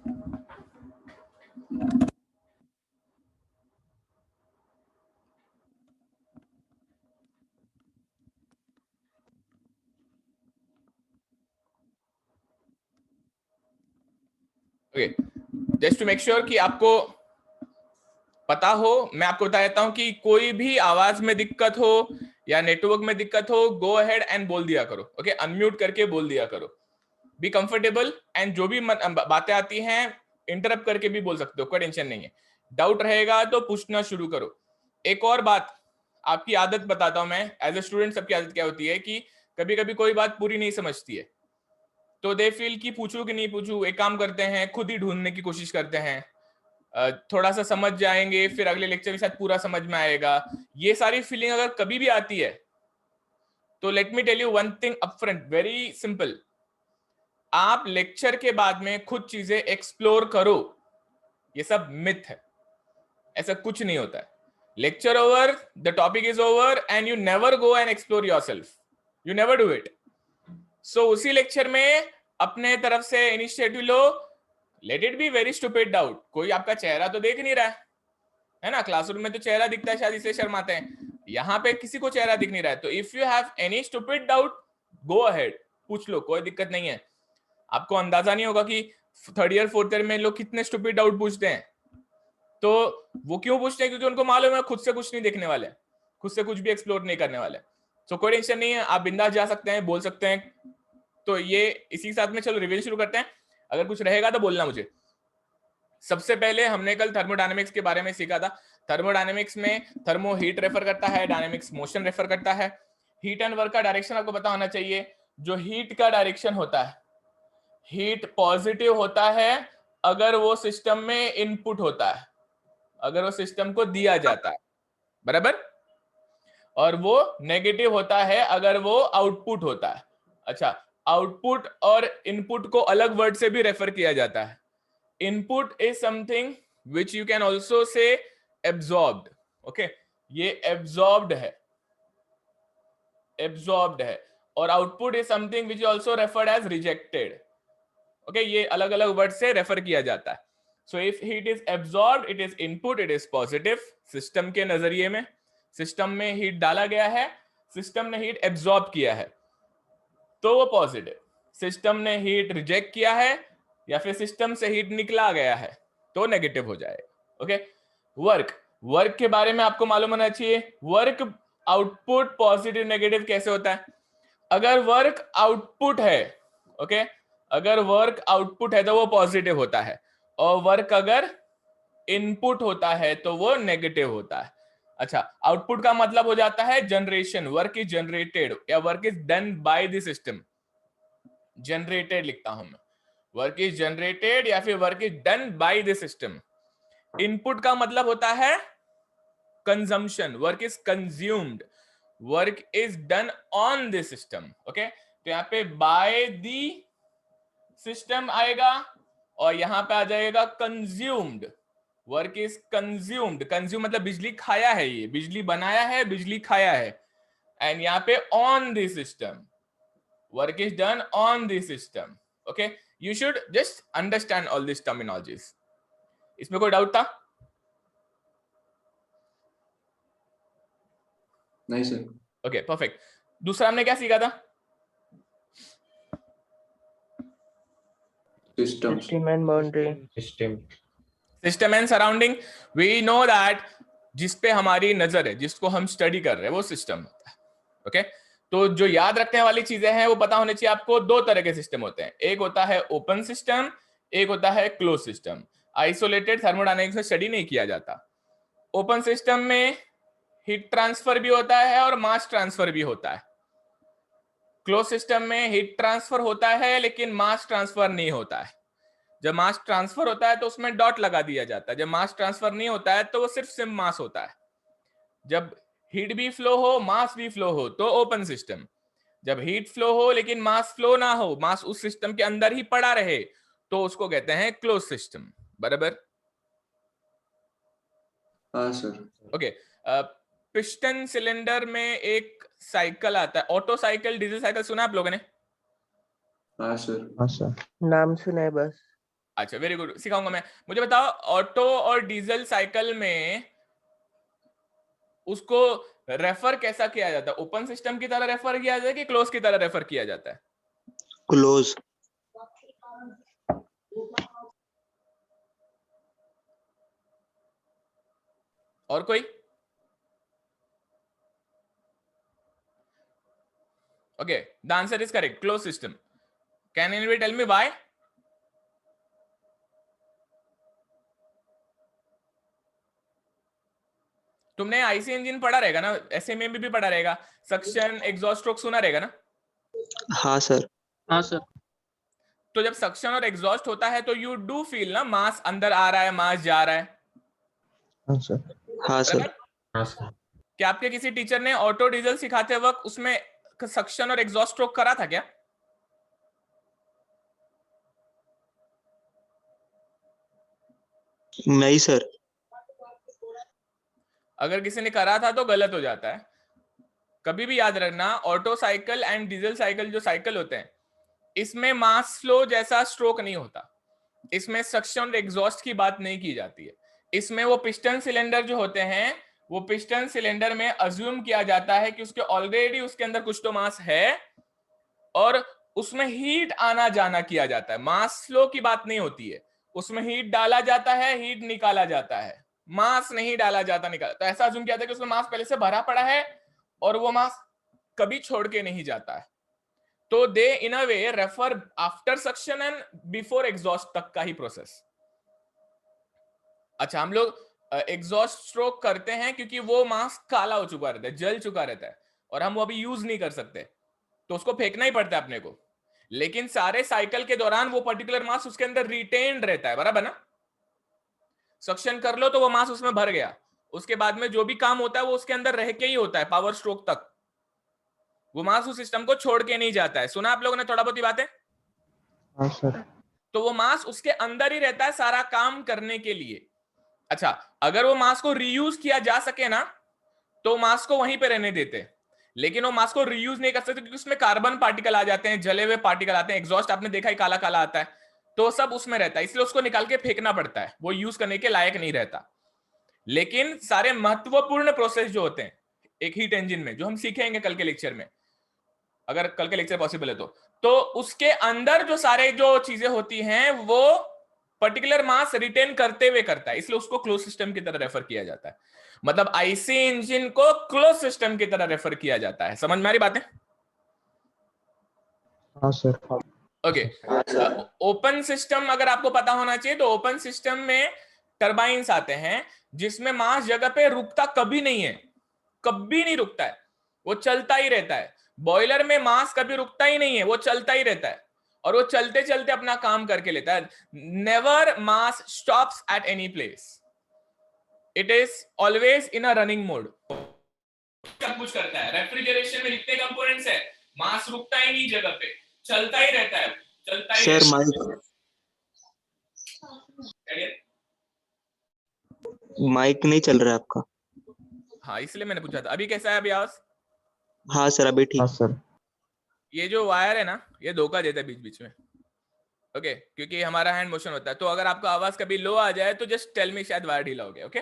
Okay, just to make sure कि आपको पता हो, मैं आपको बता देता हूं कि कोई भी आवाज में दिक्कत हो या नेटवर्क में दिक्कत हो, गो अहेड एंड बोल दिया करो। ओके, अनम्यूट करके बोल दिया करो, बी कंफर्टेबल, एंड जो भी बातें आती हैं इंटरप्ट करके भी बोल सकते हो, कोई टेंशन नहीं है। डाउट रहेगा तो पूछना शुरू करो। एक और बात, आपकी आदत बताता हूं मैं, एज ए स्टूडेंट सबकी आदत क्या होती है कि कभी कभी कोई बात पूरी नहीं समझती है, तो दे फील कि पूछूं कि नहीं पूछूं। एक काम करते हैं, खुद ही ढूंढने की कोशिश करते हैं, थोड़ा सा समझ जाएंगे, फिर अगले लेक्चर के साथ पूरा समझ में आएगा। ये सारी फीलिंग अगर कभी भी आती है तो let me tell you one thing upfront, very simple, आप लेक्चर के बाद में खुद चीजें एक्सप्लोर करो। ये सब मिथ है, ऐसा कुछ नहीं होता है। Lecture over, the topic is over and you never go and explore yourself, you never do it. So उसी लेक्चर में अपने तरफ से इनिशिएटिव लो। Let it be very stupid doubt, कोई आपका चेहरा तो देख नहीं रहा है ना, क्लासरूम में तो चेहरा दिखता है, शायद इसलिए शर्माते हैं, यहाँ पे किसी को चेहरा दिख नहीं रहा है। तो if you have any stupid doubt, go ahead, पूछ लो, कोई दिक्कत नहीं है। आपको अंदाजा नहीं होगा कि थर्ड ईयर फोर्थ ईयर में लोग कितने स्टूपिड डाउट पूछते हैं। तो वो क्यों पूछते हैं? क्योंकि उनको मालूम है खुद से कुछ नहीं देखने वाले, खुद से कुछ भी एक्सप्लोर नहीं करने वाले। तो कोई टेंशन नहीं है, आप बिंदास जा सकते हैं, बोल सकते हैं। तो ये इसी के साथ में चलो रिवीजन शुरू करते हैं। अगर कुछ रहेगा तो बोलना मुझे। सबसे पहले हमने कल थर्मोडायनेमिक्स के बारे में सीखा था। थर्मोडायनेमिक्स में थर्मो हीट रेफर करता है, डायनेमिक्स मोशन रेफर करता है। हीट एंड वर्क का डायरेक्शन आपको पता होना चाहिए। जो हीट का डायरेक्शन होता है, हीट पॉजिटिव होता है अगर वो सिस्टम में इनपुट होता है, अगर वो सिस्टम को दिया जाता है, बराबर। और वो नेगेटिव होता है अगर वो आउटपुट होता है। अच्छा, आउटपुट और इनपुट को अलग वर्ड से भी रेफर किया जाता है। Input is something which you can also say absorbed. Okay, ये एब्जॉर्ब्ड है, एब्जॉर्ब्ड है। और output is something which also referred as rejected. Okay, ये अलग अलग वर्ड से रेफर किया जाता है। So if heat is absorbed, it is input, it is positive. System के नजरिए में, सिस्टम में हीट डाला गया है, सिस्टम ने हीट एब्जॉर्ब किया है, तो वो पॉजिटिव। सिस्टम ने हीट रिजेक्ट किया है या फिर सिस्टम से हीट निकला गया है तो नेगेटिव हो जाएगा। ओके, वर्क, वर्क के बारे में आपको मालूम होना चाहिए। वर्क आउटपुट पॉजिटिव नेगेटिव कैसे होता है? अगर वर्क आउटपुट है, ओके, अगर वर्क आउटपुट है तो वो पॉजिटिव होता है, और वर्क अगर इनपुट होता है तो वो नेगेटिव होता है। अच्छा, आउटपुट का मतलब हो जाता है जनरेशन, वर्क इज जनरेटेड या work is done by the system. Generated लिखता हूं मैं, वर्क इज जनरेटेड या फिर work is done by the system. Input का मतलब होता है consumption, work is consumed, work is done on the system. Okay, तो यहां पे बाय द सिस्टम आएगा और यहां पे आ जाएगा consumed, work is consumed. Consume मतलब बिजली खाया है, ये बिजली बनाया है, बिजली खाया है। एंड यहां पे on the system, work is done on the system. Okay, you should just understand all this terminologies. इसमें कोई डाउट था? नहीं सर। Okay, perfect. दूसरा हमने क्या सीखा था? System and boundary. System and surrounding. We know that जिस पे हमारी नजर है, जिसको हम स्टडी कर रहे हैं, वो सिस्टम होता है। ओके, तो जो याद रखने वाली चीजें हैं वो पता होनी चाहिए आपको। दो तरह के सिस्टम होते हैं, एक होता है ओपन सिस्टम, एक होता है क्लोज सिस्टम। आइसोलेटेड थर्मोडायनेमिक्स में स्टडी नहीं किया जाता। ओपन सिस्टम में हीट ट्रांसफर भी होता है और मास ट्रांसफर भी होता है। क्लोज सिस्टम में हीट ट्रांसफर होता है लेकिन मास ट्रांसफर नहीं होता है। जब मास ट्रांसफर होता है तो उसमें डॉट लगा दिया जाता है, जब मास ट्रांसफर नहीं होता है तो वो सिर्फ सिम मास होता है। जब हीट भी फ्लो हो, मास भी फ्लो हो, तो ओपन सिस्टम। जब हीट फ्लो हो लेकिन मास फ्लो ना हो, मास उस सिस्टम के अंदर ही पड़ा रहे, तो उसको कहते हैं क्लोज सिस्टम। बराबर? हाँ सर। ओके, पिस्टन सिलेंडर में एक साइकिल आता है, ऑटो साइकिल, डीजल साइकिल, सुना आप लोगों ने? हाँ सर। नाम सुना है बस। अच्छा, वेरी गुड, सिखाऊंगा मैं। मुझे बताओ, ऑटो और डीजल साइकिल में उसको रेफर कैसा किया जाता है? ओपन सिस्टम की तरह रेफर किया जाता है कि क्लोज की तरह रेफर किया जाता है? क्लोज। और कोई? Okay, the answer is correct, close system. Can anybody tell me why? तुमने आईसी इंजन पढ़ा रहेगा ना, एसएमए में भी पढ़ा रहेगा, सक्शन एग्जॉस्ट स्ट्रोक सुना रहेगा ना? हाँ सर। हाँ सर। तो जब सक्शन और एग्जॉस्ट होता है तो यू डू फील ना, मास अंदर आ रहा है, मास जा रहा है। हाँ सर। हाँ सर। बराबर? क्या आपके किसी टीचर ने ऑटो डीजल सिखाते वक्त उसमें सक्शन और एग्जॉस्ट स्ट्रोक करा था क्या? नहीं सर। अगर किसी ने करा था तो गलत हो जाता है। कभी भी याद रखना, auto cycle and diesel cycle जो साइकिल होते हैं, इसमें मास फ्लो जैसा स्ट्रोक नहीं होता। इसमें सक्शन और एग्जॉस्ट की बात नहीं की जाती है। इसमें वो पिस्टन सिलेंडर जो होते हैं, वो पिस्टन सिलेंडर में अज्यूम किया जाता है कि उसके ऑलरेडी उसके अंदर कुछ तो मास है और उसमें हीट आना जाना किया जाता है। मास फ्लो की बात नहीं होती है, उसमें हीट डाला जाता है, हीट निकाला जाता है, मास नहीं डाला जाता निकाला। तो ऐसा अज्यूम किया जाता है कि उसमें मास पहले से भरा पड़ा है और वो मास कभी छोड़ के नहीं जाता है। तो they in a way refer after suction and before exhaust तक का ही प्रोसेस। अच्छा, हम लोग एग्जॉस्ट स्ट्रोक करते हैं क्योंकि वो मास काला हो चुका रहता है, जल चुका रहता है, और हम वो अभी यूज नहीं कर सकते, तो उसको फेंकना ही पड़ता है अपने को। लेकिन सारे साइकिल के दौरान वो पर्टिकुलर मास उसके अंदर रिटेन्ड रहता है, बराबर ना? सक्शन कर लो तो वो मास उसमें भर गया, उसके बाद में जो भी काम होता है वो उसके अंदर रह के ही होता है, पावर स्ट्रोक तक। वो मास उस सिस्टम को छोड़ के नहीं जाता है। सुना आप लोगों ने थोड़ा बहुत ही बातें? हाँ सर। तो वो मास उसके अंदर ही रहता है सारा काम करने के लिए। अच्छा, अगर वो मास को रीयूज किया जा सके ना, तो मास को वहीं पे रहने देते, लेकिन वो मास को रीयूज नहीं कर सकते क्योंकि उसमें कार्बन पार्टिकल आ जाते हैं, जले हुए पार्टिकल आते हैं, एग्जॉस्ट आपने देखा ही काला काला आता है, तो सब उसमें रहता है, इसलिए उसको निकाल के फेंकना पड़ता है, वो यूज करने के लायक नहीं रहता। लेकिन सारे महत्वपूर्ण प्रोसेस जो होते हैं एक हीट इंजन में, जो हम सीखेंगे कल के लेक्चर में, अगर कल के लेक्चर पॉसिबल है तो उसके अंदर जो सारे जो चीजें होती हैं वो पर्टिकुलर मास रिटेन करते हुए करता है, इसलिए उसको क्लोज सिस्टम की तरह रेफर किया जाता है। मतलब आईसी इंजन को क्लोज सिस्टम की तरह रेफर किया जाता है। समझ में आ रही बातें? हाँ सर। ओके। ओपन सिस्टम अगर आपको पता होना चाहिए, तो ओपन सिस्टम में टरबाइंस आते हैं जिसमें मास जगह पे रुकता कभी नहीं है, कभी नहीं रुकता है, वो चलता ही रहता है। बॉयलर में मास कभी रुकता ही नहीं है, वो चलता ही रहता है और वो चलते चलते अपना काम करके लेता है। Never mass stops at any place, it is always in a running mode. सब कुछ करता है। रेफ्रिजरेशन में जितने कंपोनेंट्स है, मास रुकता ही नहीं जगह पे, चलता ही रहता है, चलता ही सर रहता है। माइक नहीं चल रहा है आपका। हाँ, इसलिए मैंने पूछा था। अभी कैसा है अभी आवाज? हाँ सर, अभी ठीक। हाँ सर। ये जो वायर है ना, ये धोखा देता है बीच बीच में, ओके क्योंकि हमारा हैंड मोशन होता है। तो अगर आपको आवाज कभी लो आ जाए तो जस्ट टेल मी, शायद वायर ढीला हो गया। ओके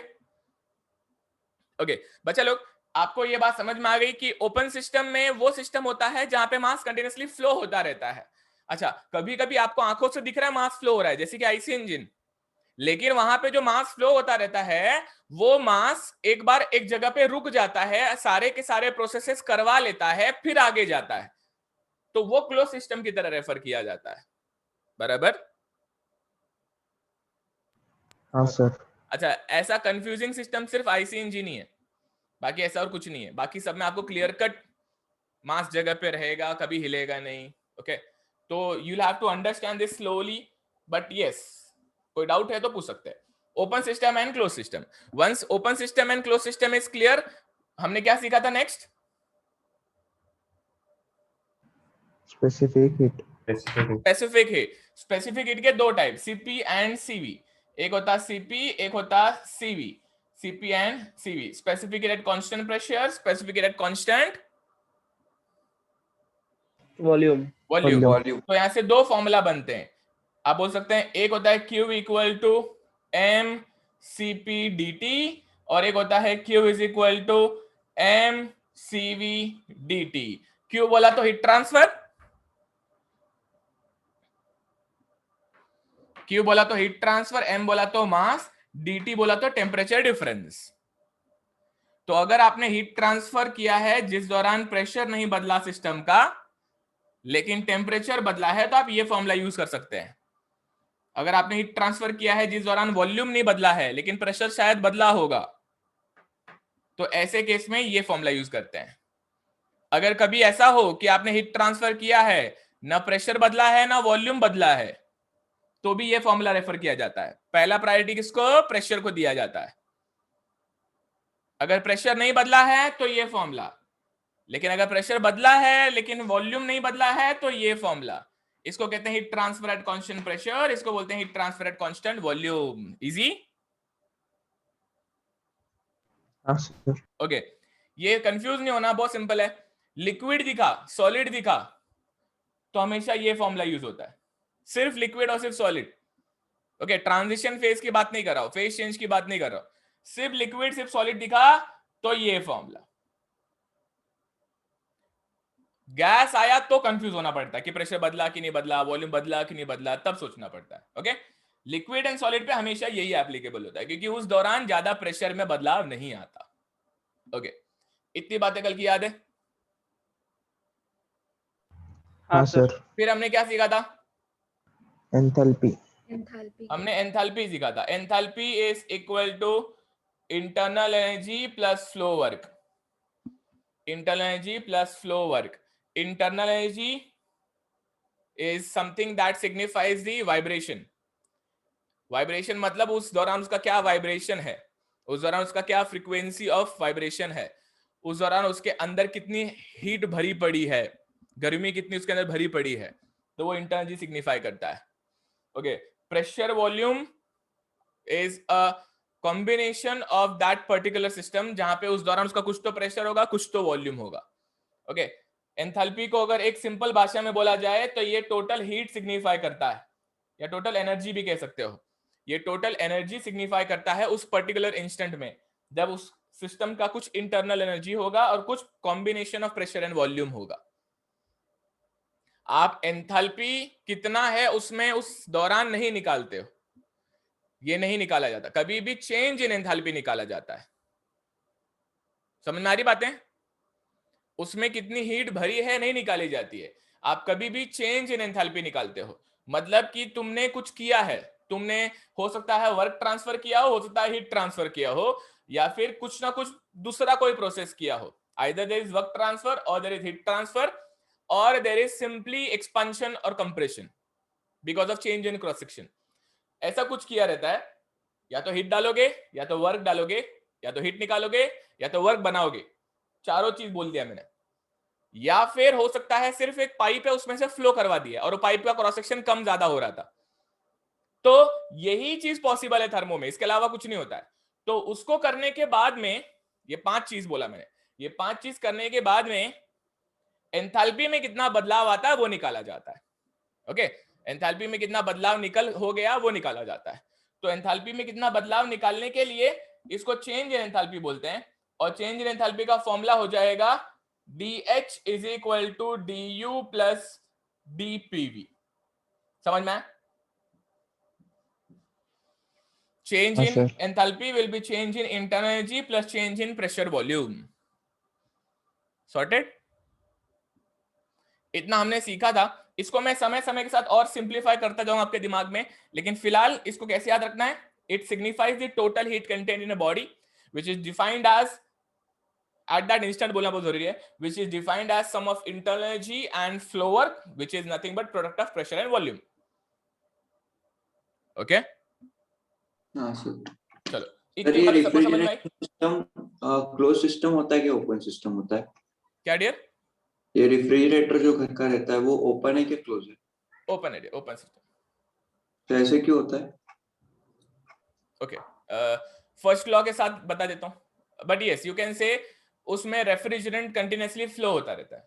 ओके बच्चा लोग, आपको ये बात समझ में आ गई कि ओपन सिस्टम में वो सिस्टम होता है जहां पे मास कंटिन्यूअसली फ्लो होता रहता है। अच्छा, कभी कभी आपको आंखों से दिख रहा है मास फ्लो हो रहा है, जैसे कि आईसी इंजन, लेकिन वहां पे जो मास फ्लो होता रहता है वो मास एक बार एक जगह पे रुक जाता है, सारे के सारे प्रोसेसेस करवा लेता है, फिर आगे जाता है, तो वो क्लोज सिस्टम की तरह रेफर किया जाता है। बराबर? हाँ सर। अच्छा, ऐसा कंफ्यूजिंग सिस्टम सिर्फ आईसी इंजन ही है, बाकी ऐसा और कुछ नहीं है। बाकी सब में आपको क्लियर कट मास जगह पे रहेगा, कभी हिलेगा नहीं। ओके, तो you will have to understand this slowly, but yes, कोई डाउट है तो पूछ सकते हैं। Open system and close system, once open system and close system is clear, हमने क्या सीखा था next? Specific heat. Specific heat. Specific heat के दो टाइप, सीपी एंड सीवी। एक होता सीपी, एक होता CV. CP and CV, specific heat at constant pressure, specific heat at constant volume. Volume. Volume. तो यहां से दो फॉर्मूला बनते हैं। आप बोल सकते हैं एक होता है Q equal to M C P D T और एक होता है Q is equal to M C V D T. Q बोला तो हीट ट्रांसफर, Q बोला तो हीट ट्रांसफर, M बोला तो मास, dt बोला तो टेम्परेचर डिफरेंस। तो अगर आपने हीट ट्रांसफर किया है जिस दौरान प्रेशर नहीं बदला सिस्टम का लेकिन टेम्परेचर बदला है तो आप ये फॉर्मूला यूज कर सकते हैं। अगर आपने हीट ट्रांसफर किया है जिस दौरान वॉल्यूम नहीं बदला है लेकिन प्रेशर शायद बदला होगा तो ऐसे केस में ये फॉर्मूला यूज करते हैं। अगर कभी ऐसा हो कि आपने हीट ट्रांसफर किया है ना प्रेशर बदला है ना वॉल्यूम बदला है तो भी ये फॉर्मूला रेफर किया जाता है। पहला प्रायोरिटी किसको? प्रेशर को दिया जाता है। अगर प्रेशर नहीं बदला है तो ये फॉर्मूला, लेकिन अगर प्रेशर बदला है लेकिन वॉल्यूम नहीं बदला है तो ये फॉर्मूला। इसको कहते हैं heat transfer at constant pressure, इसको बोलते हैं heat transfer at constant volume. Easy? हाँ सर। ओके, ये कंफ्यूज नहीं होना, बहुत सिंपल है। लिक्विड दिखा, सॉलिड दिखा तो हमेशा ये फॉर्मूला यूज होता है। सिर्फ लिक्विड और सिर्फ सॉलिड। ओके, ट्रांजिशन फेज की बात नहीं कर रहा हूं, फेज चेंज की बात नहीं कर रहा हूं। सिर्फ लिक्विड सिर्फ सॉलिड दिखा तो ये फॉर्मूला। गैस आया तो कंफ्यूज होना पड़ता है कि प्रेशर बदला कि नहीं बदला, वॉल्यूम बदला कि नहीं बदला, तब सोचना पड़ता है। ओके, लिक्विड एंड सॉलिड पे हमेशा यही एप्लीकेबल होता है क्योंकि उस दौरान ज्यादा प्रेशर में बदलाव नहीं आता। ओके, इतनी बातें कल की याद है? हाँ सर। फिर हमने क्या सीखा था? एंथैल्पी। हमने एंथैल्पी सीखा था। Enthalpy is equal to internal energy plus flow work. Internal energy plus flow work. Internal energy is something that signifies the vibration. Vibration मतलब उस दौरान उसका क्या वाइब्रेशन है, उस दौरान उसका क्या फ्रीक्वेंसी ऑफ वाइब्रेशन है, उस दौरान उसके अंदर कितनी हीट भरी पड़ी है, गर्मी कितनी उसके अंदर भरी पड़ी है, तो वो इंटरनल एनर्जी सिग्निफाई करता है। Okay, pressure volume is a combination of that particular system जहां पे उस दौरान उसका कुछ तो प्रेशर होगा कुछ तो वॉल्यूम होगा। ओके, एंथैल्पी को अगर एक सिंपल भाषा में बोला जाए तो ये टोटल हीट सिग्निफाई करता है या टोटल एनर्जी भी कह सकते हो। ये टोटल एनर्जी सिग्निफाई करता है उस पर्टिकुलर इंस्टेंट में जब उस सिस्टम का कुछ इंटरनल एनर्जी होगा और कुछ combination of pressure and volume होगा। आप एंथैल्पी कितना है उसमें उस दौरान नहीं निकालते हो, ये नहीं निकाला जाता। कभी भी चेंज इन एंथैल्पी निकाला जाता है। समझ में आ रही बातें? उसमें कितनी हीट भरी है नहीं निकाली जाती है, आप कभी भी चेंज इन एंथैल्पी निकालते हो। मतलब कि तुमने कुछ किया है, तुमने हो सकता है वर्क ट्रांसफर किया हो सकता है हीट ट्रांसफर किया हो, या फिर कुछ ना कुछ दूसरा कोई प्रोसेस किया हो। Either there is work transfer और देयर इज हीट ट्रांसफर और देयर इज सिंपली एक्सपेंशन और compression because of change in cross section. ऐसा कुछ किया रहता है, या तो हीट डालोगे या तो वर्क डालोगे या तो हीट निकालोगे या तो वर्क बनाओगे, चारों चीज बोल दिया मैंने। या फिर हो सकता है सिर्फ एक पाइप है उसमें से फ्लो करवा दिया और पाइप का क्रॉस सेक्शन कम ज्यादा हो रहा था, तो यही चीज पॉसिबल है थर्मो में, इसके अलावा कुछ नहीं होता है। तो उसको करने के बाद में, ये 5 चीज बोला मैंने, ये 5 चीज करने के बाद में एंथैल्पी में कितना बदलाव आता है वो निकाला जाता है। ओके, एंथैल्पी में कितना बदलाव निकल हो गया वो निकाला जाता है। तो एंथैल्पी में कितना बदलाव निकालने के लिए इसको चेंज इन एंथैल्पी बोलते हैं, और चेंज इन एंथैल्पी का फॉर्मूला हो जाएगा dH is equal to du plus dPV। समझ में? Change in enthalpy will be change in internal energy plus change in pressure volume. Sorted? इतना हमने सीखा था। इसको मैं समय समय के साथ और सिंप्लीफाई करता जाऊंगा आपके दिमाग में, लेकिन फिलहाल इसको कैसे याद रखना है? It signifies the total heat content in a body which is defined as, at that instant बोलना बहुत जरूरी है, which is defined as sum of internal energy and flow work which is nothing but product of pressure and volume. Okay? हाँ sir. चलो, sir इतनी ये बात सबको समझ में आई? रेफ्रिजरेशन सिस्टम क्लोज सिस्टम होता है कि ओपन सिस्टम होता है? क्या डियर? ये रेफ्रिजरेटर जो घर का रहता है वो ओपन है कि क्लोज है? ओपन है, ओपन सिस्टम। तो ऐसे क्यों होता है? ओके, फर्स्ट लॉ के साथ बता देता हूं, but yes you can say उसमें रेफ्रिजरेंट कंटिन्यूअसली फ्लो होता रहता है।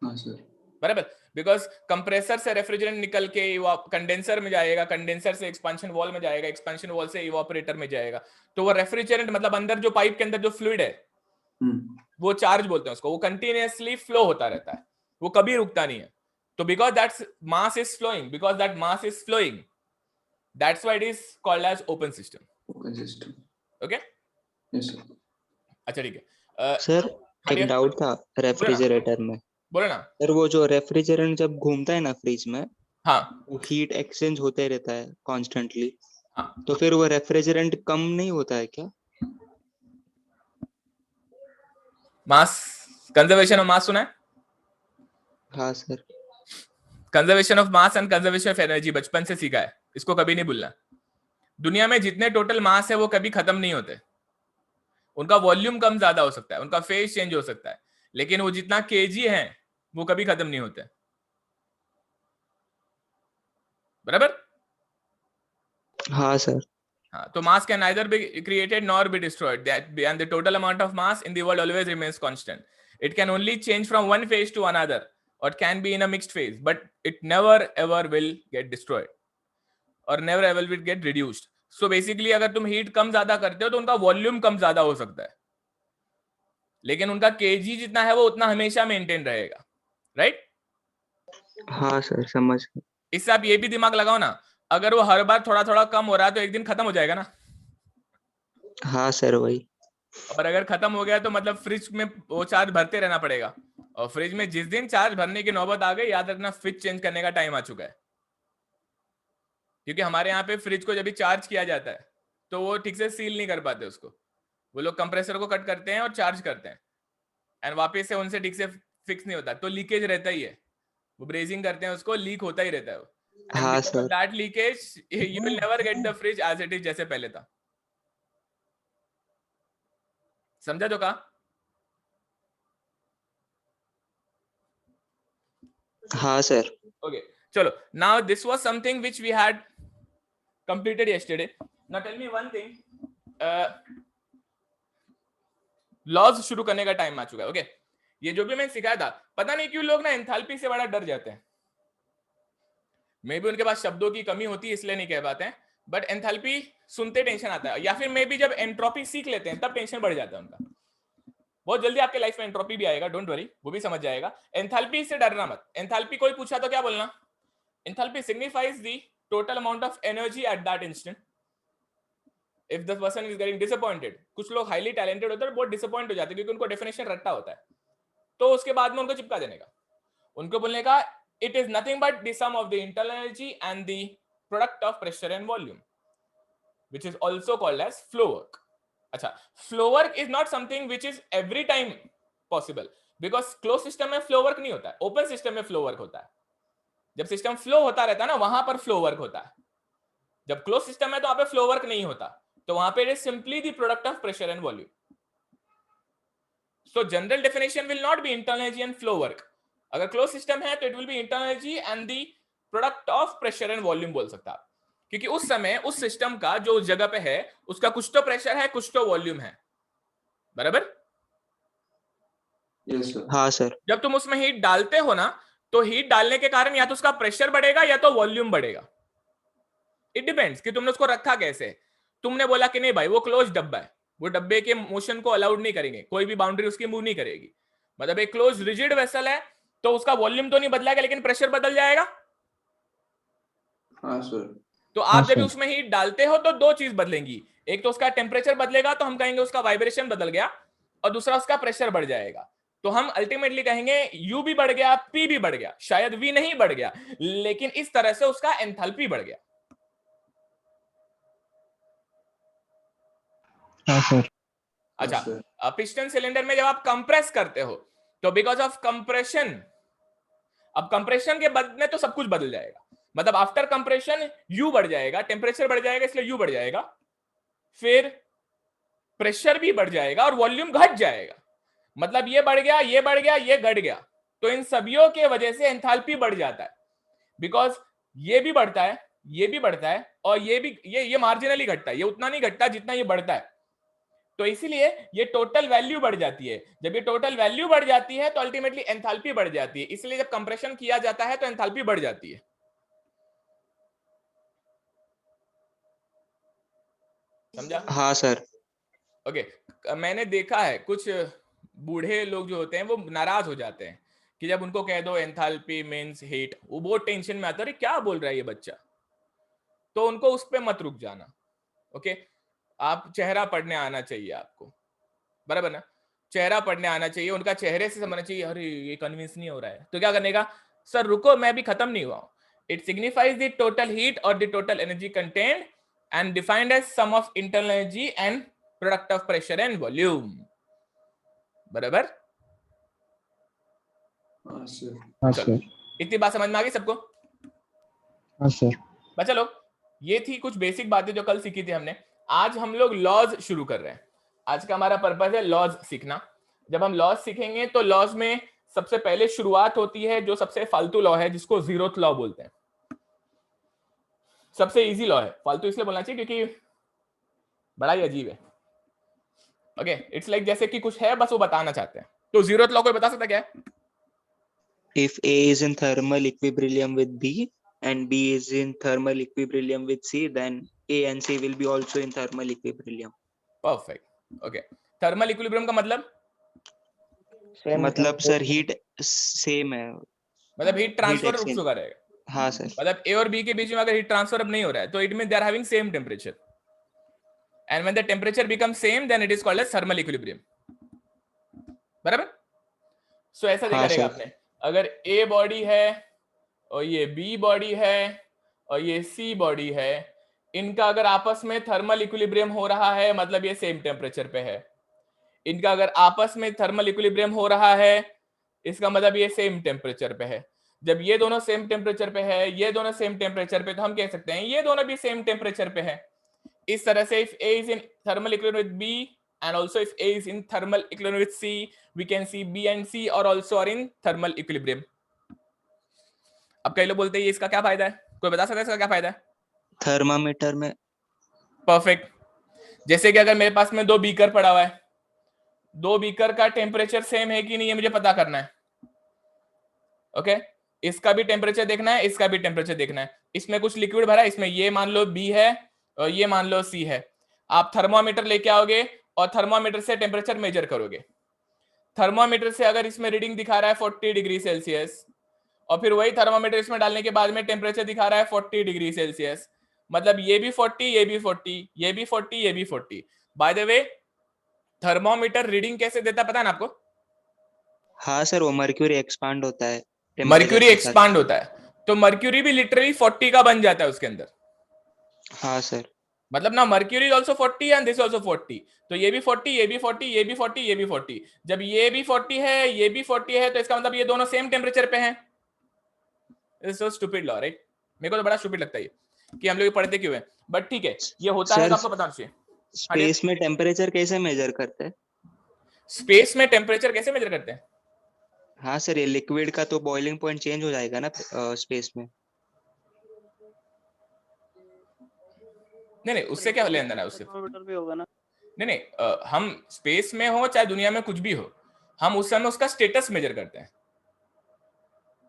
हाँ सर। बराबर, बिकॉज कंप्रेसर से रेफ्रिजरेंट निकल के कंडेंसर में जाएगा, कंडेंसर से एक्सपेंशन वॉल में जाएगा, एक्सपेंशन वॉल से इवापोरेटर में जाएगा। तो वो रेफ्रिजरेंट मतलब अंदर जो पाइप के अंदर जो फ्लूइड है वो चार्ज बोलते हैं उसको, वो कंटिन्यूअसली फ्लो होता रहता है, वो कभी रुकता नहीं है। तो because that mass is flowing, because that mass is flowing, that's why it is called as open system. Okay, अच्छा ठीक है। सर एक डाउट था रेफ्रिजरेटर में। बोले ना सर वो जो रेफ्रिजरेंट जब घूमता है ना फ्रिज में, हाँ वो हीट एक्सचेंज होते रहता है कॉन्स्टेंटली, हाँ, तो फिर वो रेफ्रिजरेंट कम नहीं होता है क्या? मास, कंजर्वेशन ऑफ मास सुना है? हाँ sir. Conservation of mass and conservation of energy बचपन से सीखा है, इसको कभी नहीं भूलना। दुनिया में जितने टोटल मास है वो कभी खत्म नहीं होते, उनका वॉल्यूम कम ज्यादा हो सकता है, उनका फेज चेंज हो सकता है, लेकिन वो जितना केजी है वो कभी खत्म नहीं होते। बराबर? हाँ सर। हाँ, तो मास can neither be created nor be destroyed, that and the total amount of mass in the world always remains constant. It can only change from one phase to another, or can be in a mixed phase, but it never ever will get destroyed or never ever will get reduced. So basically अगर तुम heat कम ज्यादा करते हो तो उनका volume कम ज्यादा हो सकता है, लेकिन उनका केजी जितना है वो उतना हमेशा मेंटेन रहेगा। राइट? हाँ सर समझ गया। इससे आप ये भी दिमाग लगाओ ना, अगर वो हर बार थोड़ा थोड़ा कम हो रहा है तो एक दिन खत्म हो जाएगा ना। हाँ सर वही। और अगर खत्म हो गया तो मतलब फ्रिज में वो चार्ज भरते रहना पड़ेगा, और फ्रिज में जिस दिन चार्ज भरने की नौबत आ गई, याद रखना फ्रिज चेंज करने का टाइम आ चुका है। क्योंकि हमारे यहाँ पे फ्रिज को जब भी चार्ज किया जाता है तो वो ठीक से सील नहीं कर पाते उसको, वो लोग कंप्रेसर को कट करते हैं और चार्ज करते हैं, एंड वापस से उनसे ठीक से फिक्स नहीं होता, तो लीकेज रहता ही है। वो ब्रेजिंग करते हैं उसको, लीक होता ही रहता है वो। हाँ sir. That leakage you will never get the fridge as it is जैसे पहले था। समझा जो कहा? हाँ sir. Okay, chalo. Now this was something which we had completed yesterday. Now tell me one thing. Laws शुरू करने का टाइम आ चुका है। ओके, ये जो भी मैंने सिखाया था, पता नहीं क्यों लोग ना एंथैल्पी से बड़ा डर जाते हैं। मे भी उनके पास शब्दों की कमी होती है इसलिए नहीं कह पाते हैं, बट एंथैल्पी सुनते टेंशन आता है, या फिर मे भी जब एंट्रोपी सीख लेते हैं तब टेंशन बढ़ जाता है उनका। बहुत जल्दी आपके लाइफ में एंट्रोपी भी आएगा, डोंट वरी, वो भी समझ जाएगा। एंथैल्पी से डरना मत। एंथैल्पी कोई पूछा तो क्या बोलना? Enthalpy signifies the total amount of energy at that instant. If the person is getting disappointed, कुछ लोग हाईली टैलेंटेड होते हैं बहुत डिसअपॉइंट हो जाते हैं क्योंकि उनको डेफिनेशन रट्टा होता है, तो उसके बाद में उनको चिपका देने का, उनको बोलने का it is nothing but the sum of the internal energy and the product of pressure and volume, which is also called as flow work. अच्छा, flow work is not something which is every time possible, because closed system में flow work नहीं होता है, open system में flow work होता है। जब system flow होता रहता है ना, वहां पर फ्लो वर्क होता है। जब क्लोज सिस्टम है तो वहां पे फ्लो वर्क नहीं होता, तो वहां पे it is simply the product of pressure and volume. So general definition will not be internal energy and flow work. अगर क्लोज सिस्टम है तो it will be internal energy and the product of pressure and volume बोल सकता है, क्योंकि उस समय उस सिस्टम का जो जगह पे है उसका कुछ तो प्रेशर है, कुछ तो वॉल्यूम है। बराबर? Yes sir. हाँ सर। जब तुम उसमें हीट डालते हो ना, तो हीट डालने के कारण या तो उसका प्रेशर बढ़ेगा या तो वॉल्यूम बढ़ेगा। इट डिपेंड्स कि तुमने उसको रखा कैसे। तुमने बोला कि नहीं भाई वो क्लोज डब्बा है, वो डब्बे के मोशन को अलाउड नहीं करेंगे, कोई भी बाउंड्री उसकी मूव नहीं करेगी, मतलब एक क्लोज रिजिड वेसल है तो उसका वॉल्यूम तो नहीं बदलेगा लेकिन प्रेशर बदल जाएगा। हाँ सर। तो आप जब उसमें हीट डालते हो तो दो चीज बदलेंगी, एक तो उसका टेम्परेचर बदलेगा तो हम कहेंगे उसका वाइब्रेशन बदल गया, और दूसरा उसका प्रेशर बढ़ जाएगा। तो हम अल्टीमेटली कहेंगे U भी बढ़ गया, P भी बढ़ गया, शायद V नहीं बढ़ गया, लेकिन इस तरह से उसका एंथैल्पी बढ़ गया। हाँ सर। अच्छा, पिस्टन सिलेंडर में जब आप कंप्रेस करते हो तो बिकॉज ऑफ कंप्रेशन, अब कंप्रेशन के बाद में तो सब कुछ बदल जाएगा, मतलब आफ्टर कंप्रेशन U बढ़ जाएगा, टेम्परेचर बढ़ जाएगा इसलिए U बढ़ जाएगा, फिर प्रेशर भी बढ़ जाएगा और वॉल्यूम घट जाएगा, मतलब ये बढ़ गया, ये बढ़ गया, ये घट गया। तो इन सभियों के वजह से एंथैल्पी बढ़ जाता है, बिकॉज ये भी बढ़ता है, ये भी बढ़ता है, और ये भी ये मार्जिनली घटता है, ये उतना नहीं घटता जितना ये बढ़ता है। तो इसीलिए ये टोटल वैल्यू बढ़ जाती है। जब ये टोटल वैल्यू बढ़ जाती है तो अल्टीमेटली एंथैल्पी बढ़ जाती है। इसलिए जब कंप्रेशन किया जाता है तो एंथैल्पी बढ़ जाती है। समझा? हाँ सर। ओके। मैंने देखा है कुछ बूढ़े लोग जो होते हैं वो नाराज हो जाते हैं कि जब उनको कह दो एंथैल्पी मींस हीट, वो बहुत टेंशन में आता है, अरे क्या बोल रहा है ये बच्चा। तो उनको उस पे मत रुक जाना। ओके, आप चेहरा पढ़ने आना चाहिए आपको, बराबर ना? चेहरा पढ़ने आना चाहिए, उनका चेहरे से समझना चाहिए, अरे ये कन्विंस नहीं हो रहा है, तो क्या करने का, सर रुको मैं भी खत्म नहीं हुआ हूं। It signifies the total heat और the total energy content and defined as sum of internal energy and product of pressure and volume. बराबर? हाँ सर। हाँ चलो, सर। इतनी बात समझ में आ गई सबको? हाँ सर। बच्चा लोग, ये थी कुछ बेसिक बातें जो कल सीखी थी हमने। आज हम लोग लॉज शुरू कर रहे हैं। आज का हमारा पर्पस है लॉज सीखना। जब हम लॉज सीखेंगे तो लॉज में सबसे पहले शुरुआत होती है जो सबसे फालतू लॉ है, जिसको जीरोथ लॉ बोलते हैं। सबसे इजी लॉ है, फालतू इसलिए बोलना चाहिए क्योंकि बड़ा ही अजीब है। ओके, इट्स लाइक जैसे कि कुछ है बस वो बताना चाहते हैं। तो जीरोथ लॉ कोई बता सकता क्या है? If A is in thermal equilibrium with B and B is in thermal equilibrium with C, then A and C will be also in thermal equilibrium. Perfect. Okay, thermal equilibrium का मतलब sir heat same है। मतलब heat transfer रुक exchange. चुका रहेगा। हाँ sir. मतलब ए और बी के बीच में अगर हीट ट्रांसफर अब नहीं हो रहा है तो it mean they are having same temperature, and when the temperature become same then it is called as thermal equilibrium. बराबर? सो ऐसा देखा हाँ रहेगा सर। आपने, अगर ए बॉडी है और ये बी बॉडी है और ये सी बॉडी है, इनका अगर आपस में थर्मल इक्विलिब्रियम हो रहा है मतलब ये सेम टेम्परेचर पे है। इनका अगर आपस में थर्मल इक्विलिब्रियम हो रहा है इसका मतलब ये सेम टेम्परेचर पे है। जब ये दोनों सेम टेम्परेचर पे है, ये दोनों सेम टेम्परेचर पे, तो हम कह सकते हैं ये दोनों भी सेम टेम्परेचर पे है। इस तरह से if A is in thermal equilibrium with B and also if A is in thermal equilibrium with C, we can see B and C are also are in thermal equilibrium. अब कई लोग बोलते हैं इसका क्या फायदा है? कोई बता सकता है इसका क्या फायदा है? थर्मामीटर में परफेक्ट। जैसे कि अगर मेरे पास में दो बीकर पड़ा हुआ है, दो बीकर का टेम्परेचर सेम है कि नहीं ये मुझे पता करना है। ओके, इसका भी टेम्परेचर देखना है, इसका भी टेम्परेचर देखना है। इसमें कुछ लिक्विड भरा है, इसमें ये मान लो बी है और ये मान लो सी है। आप थर्मोमीटर लेके आओगे और थर्मोमीटर से टेम्परेचर मेजर करोगे। थर्मोमीटर से अगर इसमें रीडिंग दिखा रहा है 40 डिग्री सेल्सियस और फिर वही थर्मोमीटर इसमें डालने के बाद में टेम्परेचर दिखा रहा है 40 डिग्री सेल्सियस, मतलब ये भी 40, ये भी 40, ये भी 40, ये भी 40। By the way, thermometer reading कैसे देता है पता है ना आपको? हाँ सर, वो मर्क्यूरी एक्सपांड होता है मर्क्यूरी temperature के साथ। एक्सपांड होता है, तो मर्क्यूरी भी लिटरली 40 का बन जाता है उसके अंदर। हाँ सर। मतलब ना mercury also 40 and this also 40, तो ये भी 40, ये भी 40, ये भी 40, ये भी 40। जब ये भी 40 है, ये भी 40 है, तो इसका मतलब ये दोनों सेम टेम्परेचर पे हैं। It's so stupid law, right? मेरे को तो बड़ा स्टूपिड लगता है ये कि हम लोग पढ़ते क्यों हैं, बट ठीक है, ये होता है सर, तो आपको पता होना चाहिए। स्पेस में टेम्परेचर कैसे मेजर करते हैं? स्पेस में टेम्परेचर कैसे मेजर करते हैं? हाँ सर, ये लिक्विड का तो बॉइलिंग पॉइंट चेंज हो जाएगा ना स्पेस में। नहीं, उससे क्या लेना देना है उससे? थर्मामीटर भी होगा ना? नहीं, हम स्पेस में हो चाहे दुनिया में कुछ भी हो, हम उस समय उसका स्टेटस मेजर करते हैं।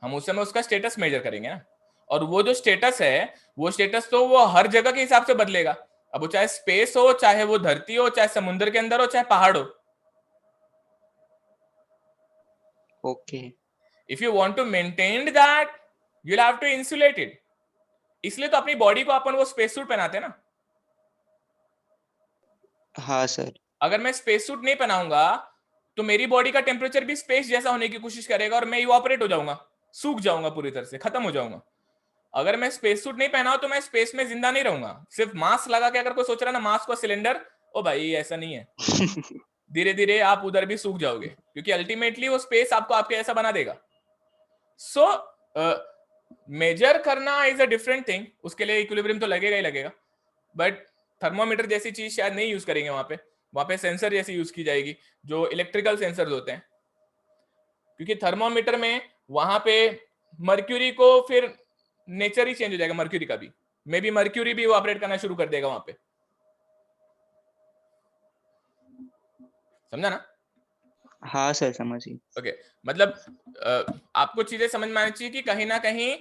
हम उस समय उसका स्टेटस मेजर करेंगे ना, और वो जो स्टेटस है वो स्टेटस तो वो हर जगह के हिसाब से बदलेगा। अब वो चाहे स्पेस हो, चाहे वो धरती हो, चाहे समुद्र के अंदर हो, चाहे पहाड़ हो। Okay. If you want to maintain that you will have to insulate it. इसलिए तो अपनी बॉडी को अपन वो स्पेस सूट पहनाते हैं ना। हाँ सर। अगर मैं स्पेस सूट नहीं पहनाऊंगा तो मेरी बॉडी का टेम्परेचर भी स्पेस जैसा होने की कोशिश करेगा और मैं इवापोरेट हो जाऊंगा, सूख जाऊंगा, पूरी तरह से खत्म हो जाऊंगा। अगर मैं स्पेस सूट नहीं पहना तो मैं स्पेस में जिंदा नहीं रहूंगा। सिर्फ मास्क लगा के अगर कोई सोच रहा है ना मास्क और सिलेंडर, ओ भाई ऐसा नहीं है। धीरे धीरे आप उधर भी सूख जाओगे क्योंकि अल्टीमेटली वो स्पेस आपको आपके ऐसा बना देगा। सो मेजर करना इज अ डिफरेंट थिंग, उसके लिए इक्विलिब्रियम तो लगेगा ही लगेगा, बट थर्मोमीटर जैसी चीज शायद नहीं यूज करेंगे वहां पे सेंसर जैसी यूज की जाएगी जो इलेक्ट्रिकल सेंसर्स होते हैं, क्योंकि थर्मोमीटर में वहां पे मर्क्यूरी को फिर नेचर ही चेंज हो जाएगा। मर्क्यूरी का भी मे बी मर्क्यूरी भी वो ऑपरेट करना शुरू कर देगा वहां पे। समझा ना? हाँ सर, समझिए। ओके मतलब आपको चीजें समझ में आनी चाहिए कि कहीं ना कहीं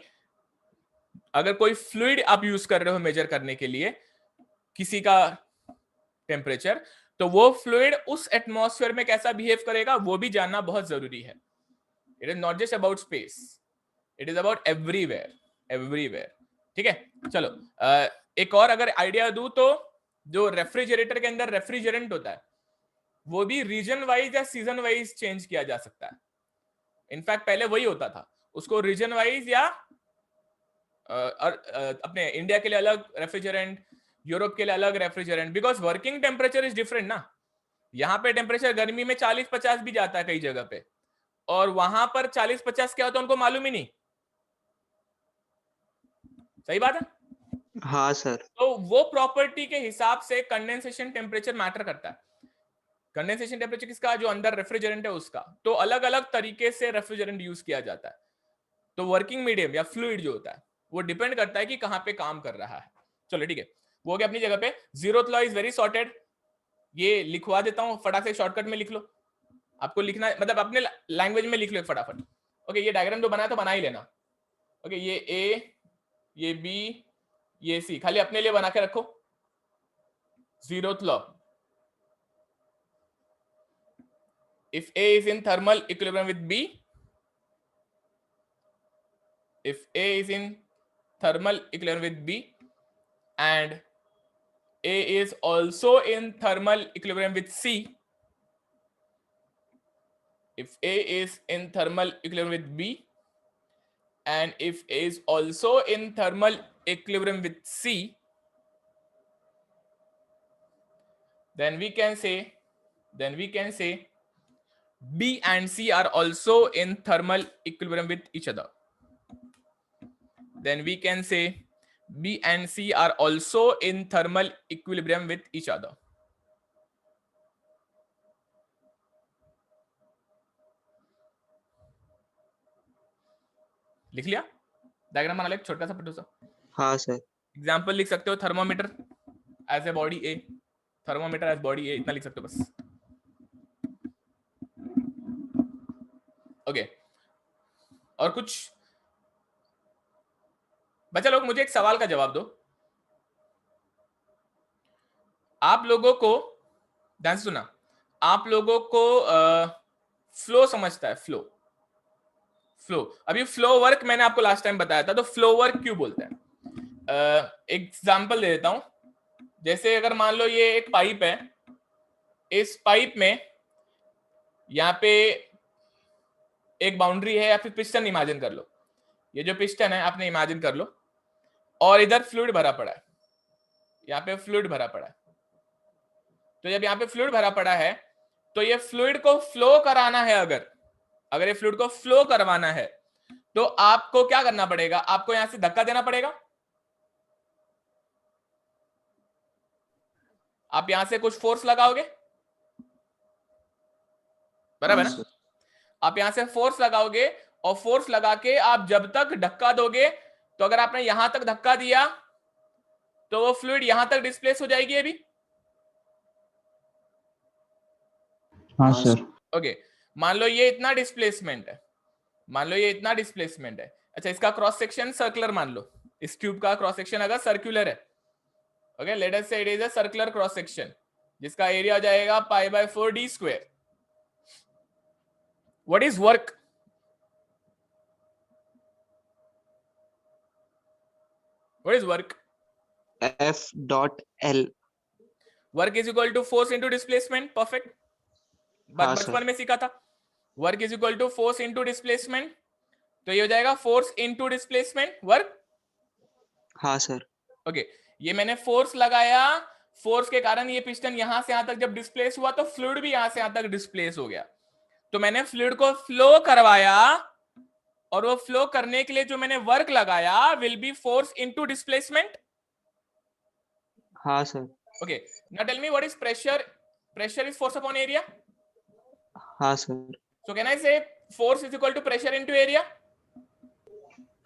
अगर कोई फ्लूइड आप यूज कर रहे हो मेजर करने के लिए किसी का टेम्परेचर, तो वो फ्लूइड उस एटमॉस्फेयर में कैसा बिहेव करेगा वो भी जानना बहुत जरूरी है. It is not just about space, it is about everywhere, everywhere. ठीक है, चलो एक और अगर आइडिया दूं तो जो रेफ्रिजरेटर के अंदर रेफ्रिजरेंट होता है वो भी रीजन वाइज या सीजन वाइज चेंज किया जा सकता है. इनफैक्ट पहले वही होता था, उसको रीजन वाइज या अपने इंडिया के लिए अलग रेफ्रिजरेंट, यूरोप के लिए अलग refrigerant, because working temperature is different ना. यहाँ पे टेम्परेचर गर्मी में 40-50 भी जाता है कई जगह पे, और वहां पर 40-50 क्या होता है उनको मालूम ही नहीं. सही बात है. हाँ सर। तो वो प्रॉपर्टी के हिसाब से कंडेंसेशन टेम्परेचर मैटर करता है. कंडेंसेशन टेम्परेचर किसका, जो अंदर रेफ्रिजरेंट है उसका. तो अलग अलग तरीके से रेफ्रिजरेंट यूज किया जाता है. तो वर्किंग मीडियम या फ्लूइड जो होता है वो डिपेंड करता है कि कहां पे काम कर रहा है. चलो ठीक है, वो हो गया अपनी जगह पे. Zeroth law is very sorted. ये लिखवा देता हूं, फटाक से शॉर्टकट में लिख लो. आपको लिखना मतलब अपने लैंग्वेज में लिख लो फटाफट. ओके, ये डायग्राम जो बनाया तो बना ही लेना. ओके, ये ए, ये बी, ये सी, खाली अपने लिए बना के रखो. Zeroth law, if A is in thermal equilibrium with B, if A is in thermal equilibrium with B and A is also in thermal equilibrium with C, if A is in thermal equilibrium with B and if A is also in thermal equilibrium with C, then we can say B and C are also in thermal equilibrium with each other. Then we can say B and C are also in thermal equilibrium with each other. लिख लिया? Diagram बना लिया छोटा सा पटू सा. हाँ sir. Example लिख सकते हो, thermometer as a body A, thermometer as body A, इतना लिख सकते हो बस. ओके, और कुछ बच्चा लोग मुझे एक सवाल का जवाब दो. आप लोगों को ध्यान से सुना, आप लोगों को फ्लो समझता है? फ्लो अभी फ्लो वर्क मैंने आपको लास्ट टाइम बताया था, तो फ्लो वर्क क्यों बोलते हैं? एग्जाम्पल दे देता हूं. जैसे अगर मान लो ये एक पाइप है, इस पाइप में यहाँ पे एक बाउंड्री है या फिर पिस्टन इमेजिन कर लो. ये जो पिस्टन है आपने इमेजिन कर लो, और इधर फ्लूइड भरा पड़ा है, यहाँ पे फ्लूइड भरा पड़ा है. तो जब यहाँ पे फ्लूइड भरा पड़ा है तो ये फ्लूइड को फ्लो कराना है. अगर ये फ्लूइड को फ्लो करवाना है तो आपको क्या करना पड़ेगा? आपको यहां से धक्का देना पड़ेगा. आप यहां से कुछ फोर्स लगाओगे, बराबर ना? आप यहां से फोर्स लगाओगे, और फोर्स लगा के आप जब तक धक्का दोगे, तो अगर आपने यहां तक धक्का दिया तो वो फ्लूइड यहां तक डिस्प्लेस हो जाएगी अभी. हाँ सर। ओके, मान लो ये इतना डिस्प्लेसमेंट है, मान लो ये इतना डिस्प्लेसमेंट है. अच्छा, इसका क्रॉस सेक्शन सर्कुलर मान लो. इस ट्यूब का क्रॉस सेक्शन अगर सर्कुलर है, okay, let us say it is a circular cross section, जिसका एरिया हो जाएगा π/4d². What is work? What is work? F.L. Work is equal to force into displacement. Perfect, हाँ sir. बचपन में सीखा था. Work is equal to force into displacement, तो ये हो जाएगा फोर्स इंटू डिस्प्लेसमेंट वर्क. हाँ सर। ओके, ये मैंने फोर्स लगाया, फोर्स के कारण ये पिस्टन यहां से यहां तक जब डिस्प्लेस हुआ तो फ्लूइड भी यहां से यहां तक डिस्प्लेस हो गया. तो मैंने फ्लूइड को फ्लो करवाया, और वो फ्लो करने के लिए जो मैंने वर्क लगाया will be force into displacement. हाँ sir. Okay, now tell me what is pressure? Pressure is force upon area. हाँ sir. So can I say force is equal to pressure into area?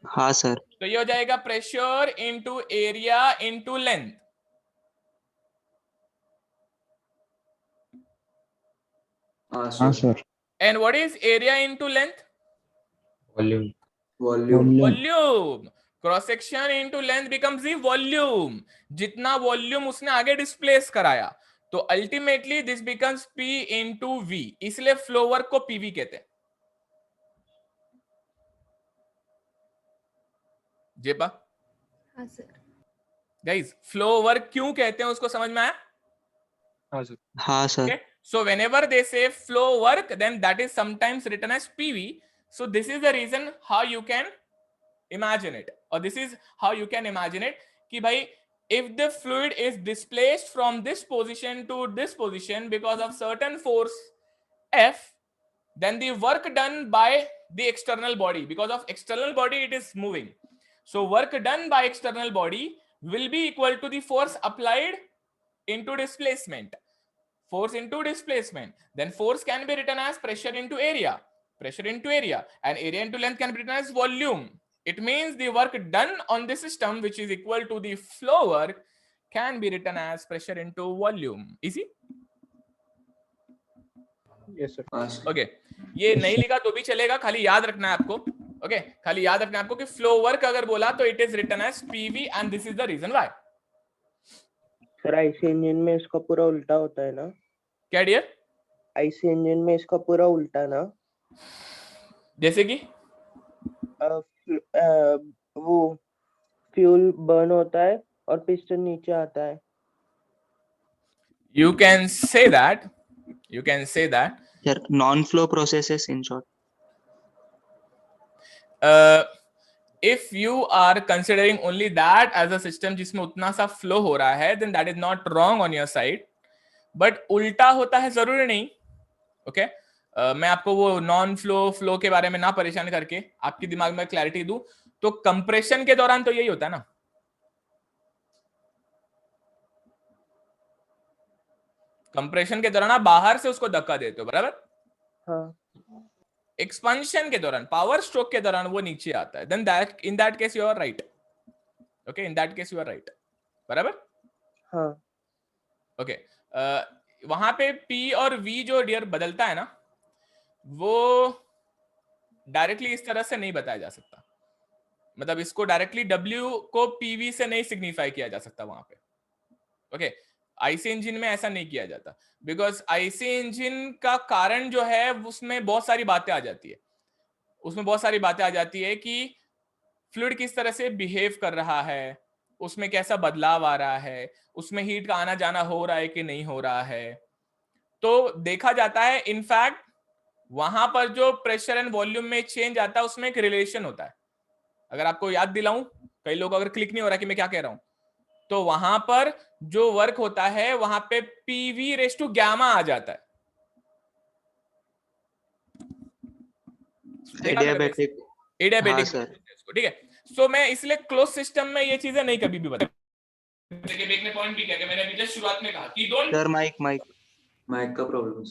हाँ sir. तो ये हो जाएगा pressure into area into length. हाँ हाँ sir. Sir. And what is area into length? Volume. Volume. Cross section into length becomes the volume. जितना volume उसने आगे डिस्प्लेस कराया, तो ultimately this becomes P into V. इसलिए फ्लो वर्क को PV कहते हैं. जेपा हाँ सर। गाइस, फ्लो वर्क क्यों कहते हैं उसको समझ में आया? हाँ sir. Okay, so whenever they say flow work, then that is sometimes written as PV. So this is the reason how you can imagine it, or this is how you can imagine it कि भाई, if the fluid is displaced from this position to this position because of certain force F, then the work done by the external body, because of external body it is moving, so work done by external body will be equal to the force applied into displacement. Force into displacement, then force can be written as pressure into area, and area into length can be written as volume. It means the work done on the system, which is equal to the flow work, can be written as pressure into volume. Easy? Yes, sir. हाँ sir. Okay, ये नहीं लिखा तो भी चलेगा, खाली याद रखना है आपको. Okay, खाली याद रखना है आपको कि फ्लो वर्क अगर बोला तो it is written as PV, and this is the reason why. Sir IC engine में इसका पूरा उल्टा होता है ना? क्या डियर? आईसी इंजन में इसका पूरा उल्टा ना? जैसे कि वो फ्यूल बर्न होता है और पिस्टन नीचे आता है. You can say that. Sir, non-flow processes in short. If you are considering only that as a system जिसमें उतना सा फ्लो हो रहा है, then that is not wrong on your side. But उल्टा होता है जरूरी नहीं. Okay? मैं आपको वो नॉन फ्लो के बारे में ना परेशान करके आपके दिमाग में क्लैरिटी दूं, तो कंप्रेशन के दौरान तो यही होता है ना. कंप्रेशन के दौरान आप बाहर से उसको धक्का देते हो, बराबर? हाँ. एक्सपेंशन के दौरान, पावर स्ट्रोक के दौरान वो नीचे आता है. Then that, in that case you are right. Okay, in that case you are right, बराबर? हाँ. ओके, वहां पे P और V जो डियर बदलता है ना, वो डायरेक्टली इस तरह से नहीं बताया जा सकता. मतलब इसको डायरेक्टली W को PV से नहीं सिग्निफाई किया जा सकता वहां पे. ओके, आईसी इंजन में ऐसा नहीं किया जाता, बिकॉज आईसी इंजन का कारण जो है उसमें बहुत सारी बातें आ जाती है. उसमें बहुत सारी बातें आ जाती है कि फ्लूइड किस तरह से बिहेव कर रहा है, उसमें कैसा बदलाव आ रहा है, उसमें हीट का आना जाना हो रहा है कि नहीं हो रहा है. तो देखा जाता है, इनफैक्ट वहां पर जो प्रेशर एंड वॉल्यूम में चेंज आता है उसमें एक रिलेशन होता है. अगर आपको याद दिलाऊं, कई लोग अगर क्लिक नहीं हो रहा कि मैं क्या कह रहा हूं, तो वहां पर जो वर्क होता है वहां पे PV रेस टू गैमा आ जाता है. Adiabatic. एडियाबेटिक, हाँ, सर. ठीक है. सो मैं इसलिए क्लोज सिस्टम में ये चीजें नहीं कभी भी बताई. देखने पॉइंट भी क्या, मैंने अभी जस्ट शुरुआत में कहा कि डोंट, Sir, mic. माइक का प्रॉब्लम।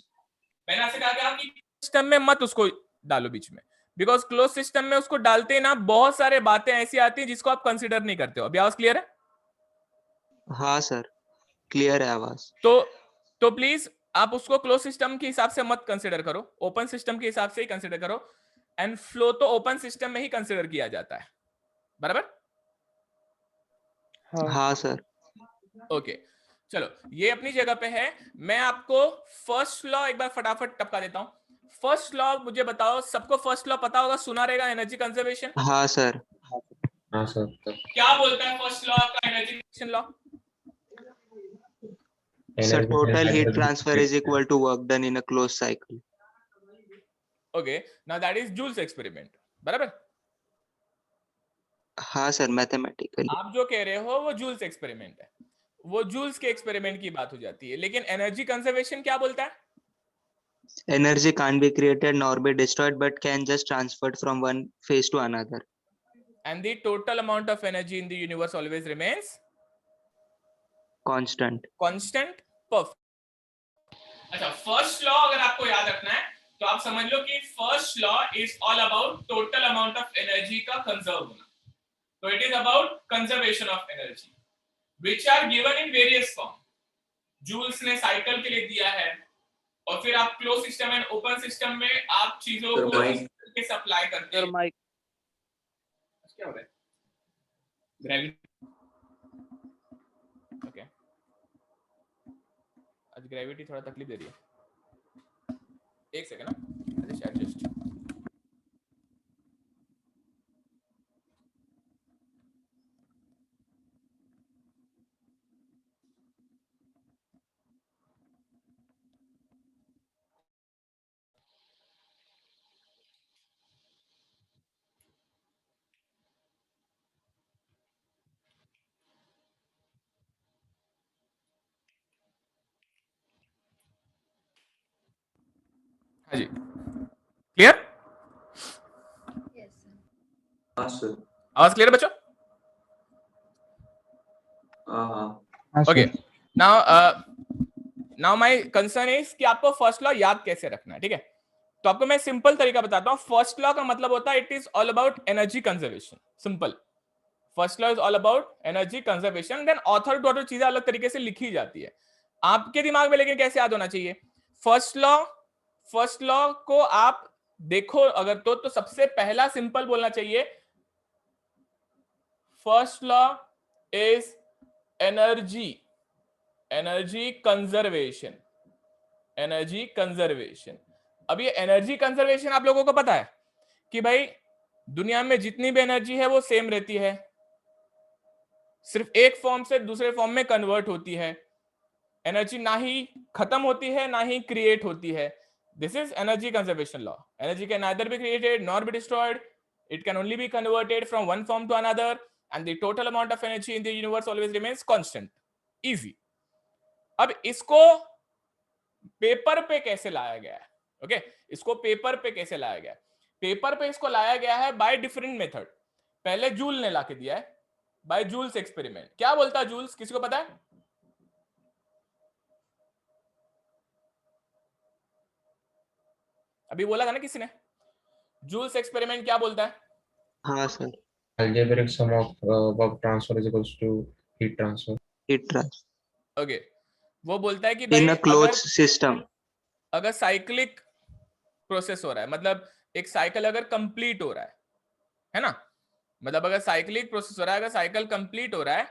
मैंने आपसे कहा कि आप सिस्टम में मत उसको डालो बीच में, बिकॉज क्लोज सिस्टम में उसको डालते ही ना बहुत सारे बातें ऐसी आती हैं जिसको आप कंसीडर नहीं करते हो. अभी आवाज क्लियर है? हाँ सर, क्लियर है आवाज. तो प्लीज आप उसको क्लोज सिस्टम के हिसाब से मत कंसीडर करो, ओपन सिस्टम के हिसाब से ही कंसीडर करो. एंड फ्लो तो ओपन सिस्टम में ही कंसीडर किया जाता है, बराबर? हाँ सर. ओके, चलो ये अपनी जगह पे है. मैं आपको फर्स्ट लॉ एक बार फटाफट टपका देता हूं. फर्स्ट लॉ मुझे बताओ, सबको फर्स्ट लॉ पता होगा, सुना रहेगा, एनर्जी कंजर्वेशन. हाँ सर. हाँ सर। क्या बोलता है फर्स्ट लॉ आपका energy conservation law? Sir, total heat transfer is equal to work done in a closed cycle. Okay, now that is Joule's experiment, बराबर? हाँ सर, मैथमेटिकली. आप जो कह रहे हो वो जूल्स एक्सपेरिमेंट है, वो जूल्स के एक्सपेरिमेंट की बात हो जाती है. लेकिन एनर्जी कंजर्वेशन क्या बोलता है? Energy can't be created nor be destroyed, but can just transferred from one phase to another. And the total amount of energy in the universe always remains Constant. constant. Perfect. अच्छा, first law अगर आपको याद रखना है तो आप समझ लो कि first law is all about total amount of energy का कंजर्व होना. तो it is about conservation of energy which are given in various form. Joule's ने साइकिल के लिए दिया है, और फिर आप close system and open system में आप चीजों Sir, को mic. के सप्लाई करते हैं। माइक क्या हो रहा है? ग्रेविटी, ओके, आज ग्रेविटी थोड़ा तकलीफ दे रही है। एक सेकंड ना, जस्ट एडजस्ट। हाँ जी, क्लियर? हाँ सर। आवाज क्लियर है बच्चों? हाँ। हाँ okay, sir. Now my concern is कि आपको फर्स्ट लॉ याद कैसे रखना है, ठीक है? तो आपको मैं सिंपल तरीका बताता हूं। फर्स्ट लॉ का मतलब होता है it is all about energy conservation, simple. First law is all about energy conservation. Then author to author चीजें अलग तरीके से लिखी जाती है आपके दिमाग में, लेकिन कैसे याद होना चाहिए फर्स्ट लॉ को आप देखो अगर तो सबसे पहला सिंपल बोलना चाहिए, first law is energy conservation. Energy conservation. अब ये एनर्जी कंजर्वेशन आप लोगों को पता है कि भाई दुनिया में जितनी भी एनर्जी है वो सेम रहती है, सिर्फ एक फॉर्म से दूसरे फॉर्म में कन्वर्ट होती है। एनर्जी ना ही खत्म होती है ना ही क्रिएट होती है। This is energy conservation law. Energy can neither be created nor be destroyed, it can only be converted from one form to another and the total amount of energy in the universe always remains constant. Easy. अब इसको paper पे कैसे लाया गया है? Okay, इसको paper पे कैसे लाया गया है? पेपर पे इसको लाया गया है बाय डिफरेंट मेथड। पहले जूल ने लाके दिया है बाय जूल्स एक्सपेरिमेंट। क्या बोलता है जूल्स, किसी को पता है? अभी बोला था ना किसी ने, जूल्स एक्सपेरिमेंट क्या बोलता है? हाँ sir, algebraic sum of work transfer is equals to heat transfer. heat transfer okay, वो बोलता है कि in भाई a closed system. अगर साइक्लिक प्रोसेस हो रहा है, मतलब एक साइकिल अगर कंप्लीट हो रहा है ना, मतलब अगर साइक्लिक प्रोसेस हो रहा है, अगर साइकिल कंप्लीट हो रहा है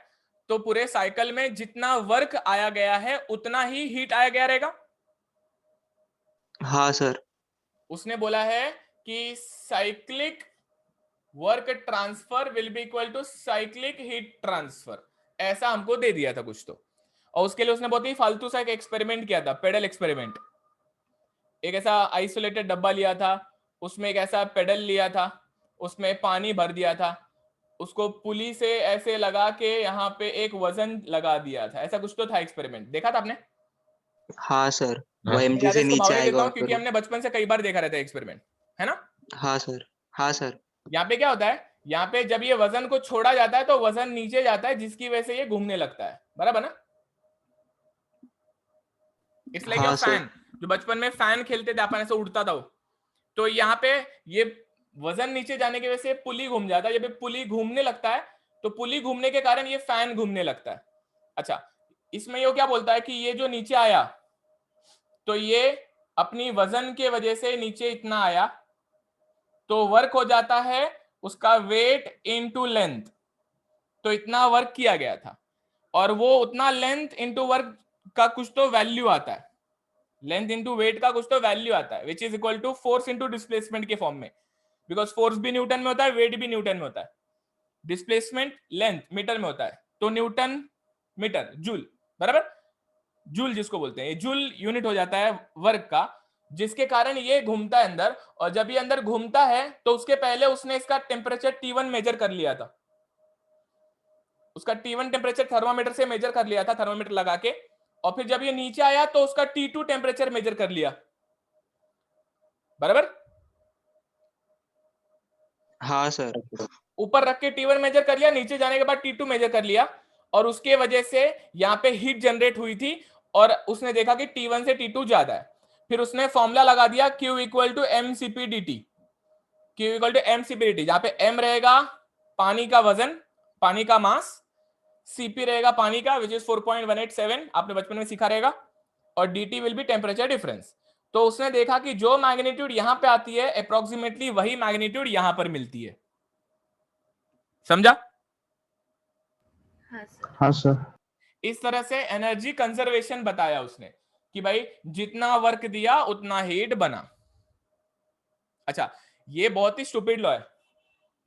तो पूरे साइकिल में जितना वर्क आया गया है उतना ही हीट आया गया रहेगा। हाँ सर, उसने बोला है कि cyclic work transfer will be equal to cyclic heat transfer, ऐसा हमको दे दिया था कुछ तो। और उसके लिए उसने बहुत ही फालतू सा एक एक्सपेरिमेंट किया था, पेडल एक्सपेरिमेंट। एक ऐसा आइसोलेटेड डब्बा लिया था, उसमें एक ऐसा पेडल लिया था, उसमें पानी भर दिया था, उसको पुली से ऐसे लगा के यहाँ पे एक वजन लगा दिया था, ऐसा कुछ तो था एक्सपेरिमेंट। देखा था आपने? हाँ सर, वो हाँ, एमजी याद है, से इसको नीचे भाव आएगा देता और हूँ क्योंकि फिर हमने बचपन से कई बार देखा रहता है एक्सपेरिमेंट, है ना? हाँ सर, हाँ सर, यहाँ पे क्या होता है, यहाँ पे जब ये वजन को छोड़ा जाता है तो वजन नीचे जाता है, जिसकी वजह से ये घूमने लगता है, बराबर ना? इट्स लाइक योर हाँ सर, फैन, जो बचपन में फैन खेलते थे अपन, ऐसे उड़ता था वो। तो यहाँ पे ये वजन नीचे जाने की वजह से पुली घूम जाता है। जब ये पुली घूमने लगता है तो पुली घूमने के कारण ये फैन घूमने लगता है। अच्छा, इसमें ये क्या बोलता है कि ये जो नीचे आया तो ये अपनी वजन के वजह से नीचे इतना आया, तो वर्क हो जाता है उसका वेट इनटू लेंथ। तो इतना वर्क किया गया था और वो उतना लेंथ इनटू वर्क का कुछ तो वैल्यू आता है, लेंथ इनटू वेट का कुछ तो वैल्यू आता है, which is equal to force into displacement के फॉर्म में, बिकॉज फोर्स भी न्यूटन में होता है, वेट भी न्यूटन में होता है, डिस्प्लेसमेंट लेंथ मीटर में होता है, तो न्यूटन मीटर जूल, बराबर? जूल जिसको बोलते हैं, ये जूल यूनिट हो जाता है वर्क का, जिसके कारण ये घूमता है अंदर। और जब ये अंदर घूमता है तो उसके पहले उसने इसका टेम्परेचर T1 मेजर कर लिया था, उसका T1 टेम्परेचर थर्मामीटर से मेजर कर लिया था, थर्मामीटर लगा के। और फिर जब ये नीचे आया तो उसका T2 टेम्परेचर मेजर कर लिया, बराबर? हाँ सर, ऊपर रख के T1 मेजर कर लिया, नीचे जाने के बाद T2 मेजर कर लिया, और उसके वजह से यहाँ पे हीट जनरेट हुई थी और उसने देखा कि T1 से T2 ज्यादा है। फिर उसने फॉर्मूला लगा दिया Q equal to mCp dt, Q equal to mCp dt, जहां पे m रहेगा पानी का वजन, पानी का मास, Cp रहेगा पानी का विच इज 4.187, आपने बचपन में सीखा रहेगा, और dt will be temperature difference. तो उसने देखा कि जो मैग्नीट्यूड यहां पे आती है अप्रोक्सीमेटली वही मैग्नीट्यूड यहां पर मिलती है। समझा? हाँ सर। हाँ सर। इस तरह से एनर्जी कंजर्वेशन बताया उसने कि भाई जितना वर्क दिया उतना हीट बना। अच्छा, ये बहुत ही स्टूपिड लॉ है,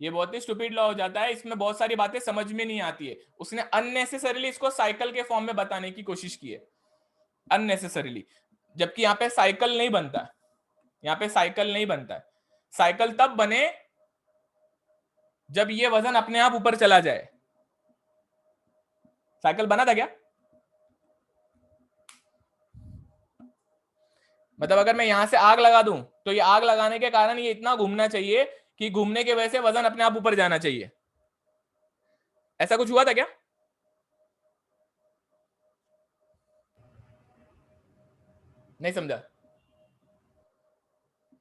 ये बहुत ही स्टूपिड लॉ हो जाता है, इसमें बहुत सारी बातें समझ में नहीं आती है। उसने अननेसेसरीली इसको साइकिल के फॉर्म में बताने की कोशिश की है, अननेसेसरीली, जबकि यहां पे साइकिल नहीं बनता है, यहां पे साइकिल नहीं बनता है। साइकिल तब बने जब ये वजन अपने आप ऊपर चला जाए। साइकिल बना था क्या? मतलब अगर मैं यहां से आग लगा दूं तो ये आग लगाने के कारण ये इतना घूमना चाहिए कि घूमने की वजह से वजन अपने आप ऊपर जाना चाहिए। ऐसा कुछ हुआ था क्या? नहीं समझा?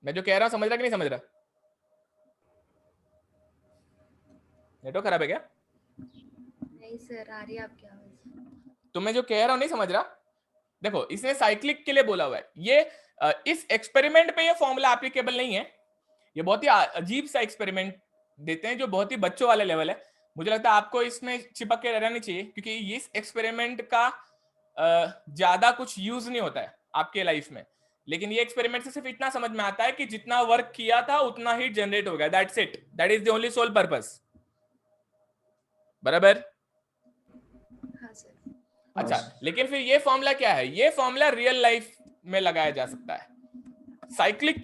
मैं जो कह रहा हूं समझ रहा कि नहीं समझ रहा? नेटवर्क खराब है क्या? नहीं सर, आ रही है आपकी आवाज। तो मैं जो कह रहा हूं नहीं समझ रहा? देखो, इसने साइक्लिक के लिए बोला हुआ है। ये इस एक्सपेरिमेंट पे ये फॉर्मूला एप्लीकेबल नहीं है। ये बहुत ही अजीब सा एक्सपेरिमेंट देते हैं जो बहुत ही बच्चों वाले लेवल है। मुझे लगता है आपको इसमें चिपक के रहना नहीं चाहिए, क्योंकि इस एक्सपेरिमेंट का ज्यादा कुछ यूज नहीं होता है आपके लाइफ में। लेकिन ये एक्सपेरिमेंट से सिर्फ इतना समझ में आता है कि जितना वर्क किया था उतना हीट जनरेट हो गया, that's it, that is the only sole purpose. बराबर? हाँ सर। अच्छा, लेकिन फिर ये फॉर्मूला क्या है? ये फॉर्मूला रियल लाइफ में लगाया जा सकता है। साइक्लिक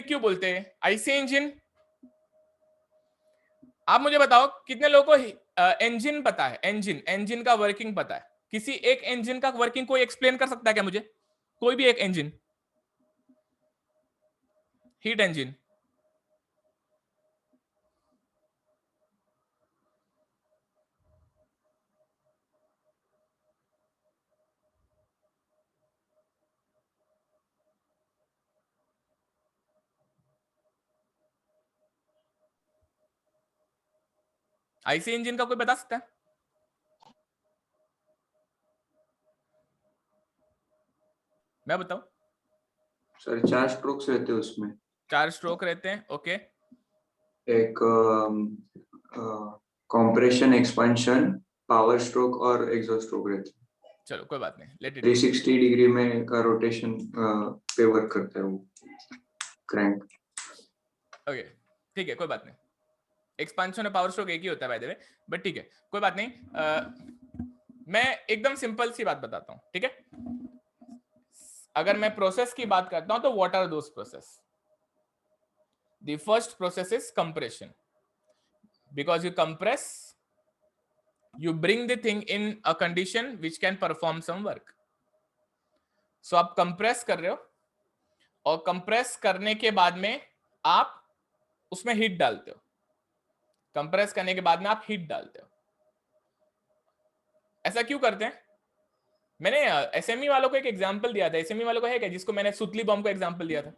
क्यों बोलते हैं? आईसी इंजन, आप मुझे बताओ कितने लोगों को इंजन पता है? इंजन का वर्किंग पता है? किसी एक इंजन का वर्किंग कोई एक्सप्लेन कर सकता है क्या मुझे? कोई भी एक engine, heat engine. IC engine का कोई बता सकता है? मैं बताऊं? सर 4 स्ट्रोक्स रहते हैं उसमें। 4 स्ट्रोक रहते हैं, ओके। एक कंप्रेशन, एक्सपेंशन, पावर स्ट्रोक और एग्जॉस्ट स्ट्रोक रहते हैं। चलो कोई बात नहीं, लेट इट। 360 डिग्री में का रोटेशन पे वर्क करता है वो क्रैंक। ओके, ठीक है, कोई बात नहीं। एक्सपांशन और पावर स्ट्रोक एक ही होता है बाय द वे, बट ठीक है, कोई बात नहीं। मैं एकदम सिंपल सी बात बताता हूं, ठीक है? अगर मैं प्रोसेस की बात करता हूं तो what are those process? The first process is compression, because you compress, you bring the thing in a condition which can perform some work. So आप कंप्रेस कर रहे हो, और कंप्रेस करने के बाद में आप उसमें हीट डालते हो। कंप्रेस करने के बाद में आप हीट डालते हो। ऐसा क्यों करते हैं? मैंने एसएमई वालों को एक एग्जांपल दिया था। एसएमई वालों को है क्या जिसको मैंने सुतली बॉम्ब को एग्जांपल दिया था?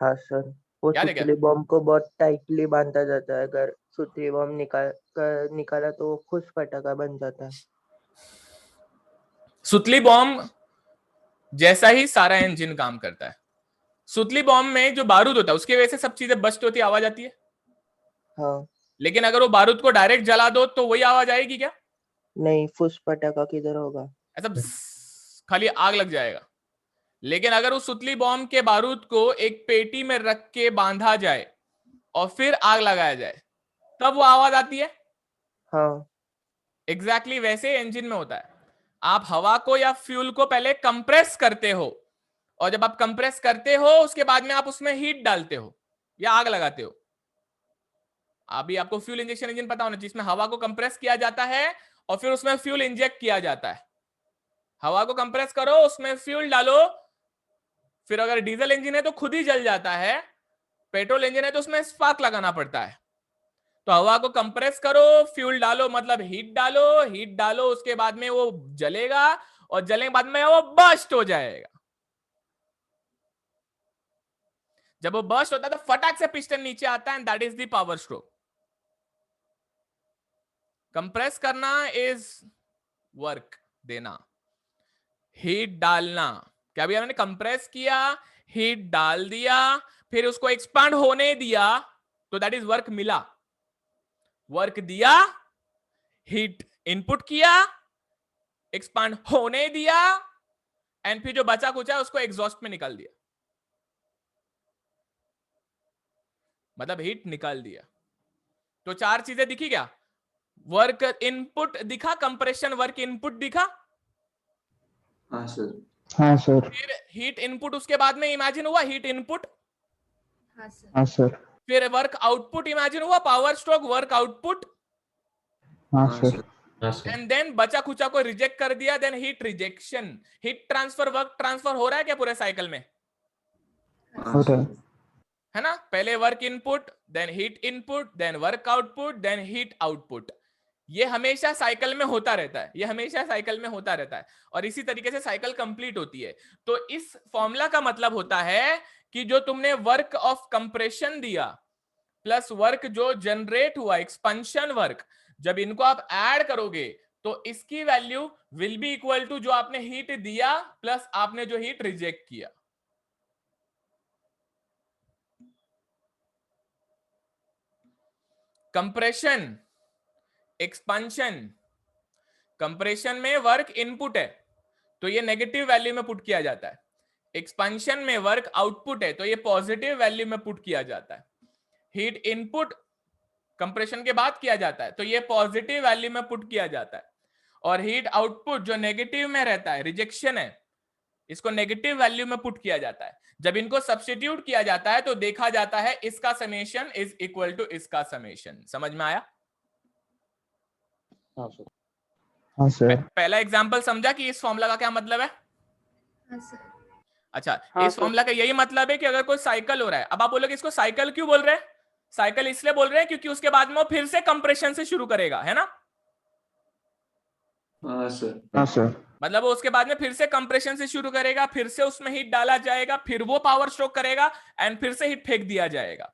हाँ सर, वो याद है क्या? सुतली बॉम्ब को बहुत टाइटली बांधा जाता है। अगर सुतली बॉम्ब निकाला तो वो खुश पटाखा बन जाता है। सुतली बॉम्ब जैसा ही सारा इंजन काम करता है। सुतली बॉम्ब में जो बारूद होता है उसकी वजह से सब चीजें बस्ट होती है, आवाज आती है। हाँ। लेकिन अगर वो बारूद को डायरेक्ट जला दो तो वही आवाज आएगी क्या? नहीं, फुस पटाखा किधर होगा? ऐसा खाली आग लग जाएगा। लेकिन अगर उस सुतली बॉम्ब के बारूद को एक पेटी में रख के बांधा जाए और फिर आग लगाया जाए तब वो आवाज आती है। हाँ। एग्जैक्टली वैसे इंजन में होता है। आप हवा को या फ्यूल को पहले कंप्रेस करते हो, और जब आप कंप्रेस करते हो उसके बाद में आप उसमें हीट डालते हो या आग लगाते हो। अभी आपको फ्यूल इंजेक्शन इंजन पता होना चाहिए, जिसमें हवा को कंप्रेस किया जाता है और फिर उसमें फ्यूल इंजेक्ट किया जाता है। हवा को कंप्रेस करो, उसमें फ्यूल डालो, फिर अगर डीजल इंजन है तो खुद ही जल जाता है, पेट्रोल इंजन है तो उसमें स्पार्क लगाना पड़ता है। तो हवा को कंप्रेस करो, फ्यूल डालो, मतलब हीट डालो, हीट डालो, उसके बाद में वो जलेगा और जलने के बाद में वो बर्स्ट हो जाएगा। जब वो बर्स्ट होता है तो फटाक से पिस्टन नीचे आता है, and that is the power stroke. Compress करना इज वर्क देना, हीट डालना, क्या भी हमने कंप्रेस किया, हीट डाल दिया, फिर उसको एक्सपांड होने दिया, तो दैट इज वर्क मिला। वर्क दिया, हीट इनपुट किया, एक्सपांड होने दिया, एंड फिर जो बचा कुचा उसको एग्जॉस्ट में निकाल दिया, मतलब हीट निकाल दिया। तो 4 चीजें दिखी क्या? वर्क इनपुट दिखा, कंप्रेशन वर्क इनपुट दिखा, हाँ सर। हाँ सर। फिर हीट इनपुट उसके बाद में इमेजिन हुआ, हीट इनपुट, हाँ सर। हाँ सर। फिर वर्क आउटपुट इमेजिन हुआ, पावर स्ट्रोक वर्क आउटपुट, हाँ हाँ सर। सर। हाँ सर। एंड देन बचा खुचा को रिजेक्ट कर दिया, then heat rejection. Heat transfer, work transfer हो रहा है क्या पूरे साइकिल में? हाँ हो रहा सर। है। है ना? पहले work input, then heat input, then work output, then heat output. ये हमेशा साइकिल में होता रहता है, ये हमेशा साइकिल में होता रहता है, और इसी तरीके से साइकिल कंप्लीट होती है। तो इस फॉर्मूला का मतलब होता है कि जो तुमने वर्क ऑफ कंप्रेशन दिया प्लस वर्क जो जनरेट हुआ एक्सपेंशन वर्क, जब इनको आप ऐड करोगे तो इसकी value will be equal to जो आपने हीट दिया प्लस आपने जो हीट रिजेक्ट किया। कंप्रेशन, एक्सपेंशन, कंप्रेशन में वर्क इनपुट है तो ये नेगेटिव वैल्यू में पुट किया जाता है, एक्सपेंशन में वर्क आउटपुट है तो ये पॉजिटिव वैल्यू में पुट किया जाता है। हीट इनपुट कंप्रेशन के बाद किया जाता है तो ये पॉजिटिव वैल्यू में पुट किया जाता है, और हीट आउटपुट जो नेगेटिव में रहता है, रिजेक्शन है, इसको नेगेटिव वैल्यू में पुट किया जाता है। जब इनको सब्स्टिट्यूट किया जाता है तो देखा जाता है इसका समेशन इज इक्वल टू इसका समेशन। समझ में आया? हाँ सर। हाँ सर। पहला एग्जांपल समझा कि इस फॉर्मूला का क्या मतलब है? हाँ सर। अच्छा, हाँ इस सर। फॉर्मूला का यही मतलब है कि अगर कोई साइकिल हो रहा है, अब आप बोलोगे इसको साइकिल क्यों बोल रहे हैं? साइकिल इसलिए बोल रहे हैं क्योंकि उसके बाद में वो फिर से कंप्रेशन से शुरू करेगा, है ना? हाँ सर। हाँ सर। मतलब वो उसके बाद में फिर से कंप्रेशन से शुरू करेगा, फिर से उसमें हीट डाला जाएगा, फिर वो पावर स्ट्रोक करेगा एंड फिर से हीट फेंक दिया जाएगा।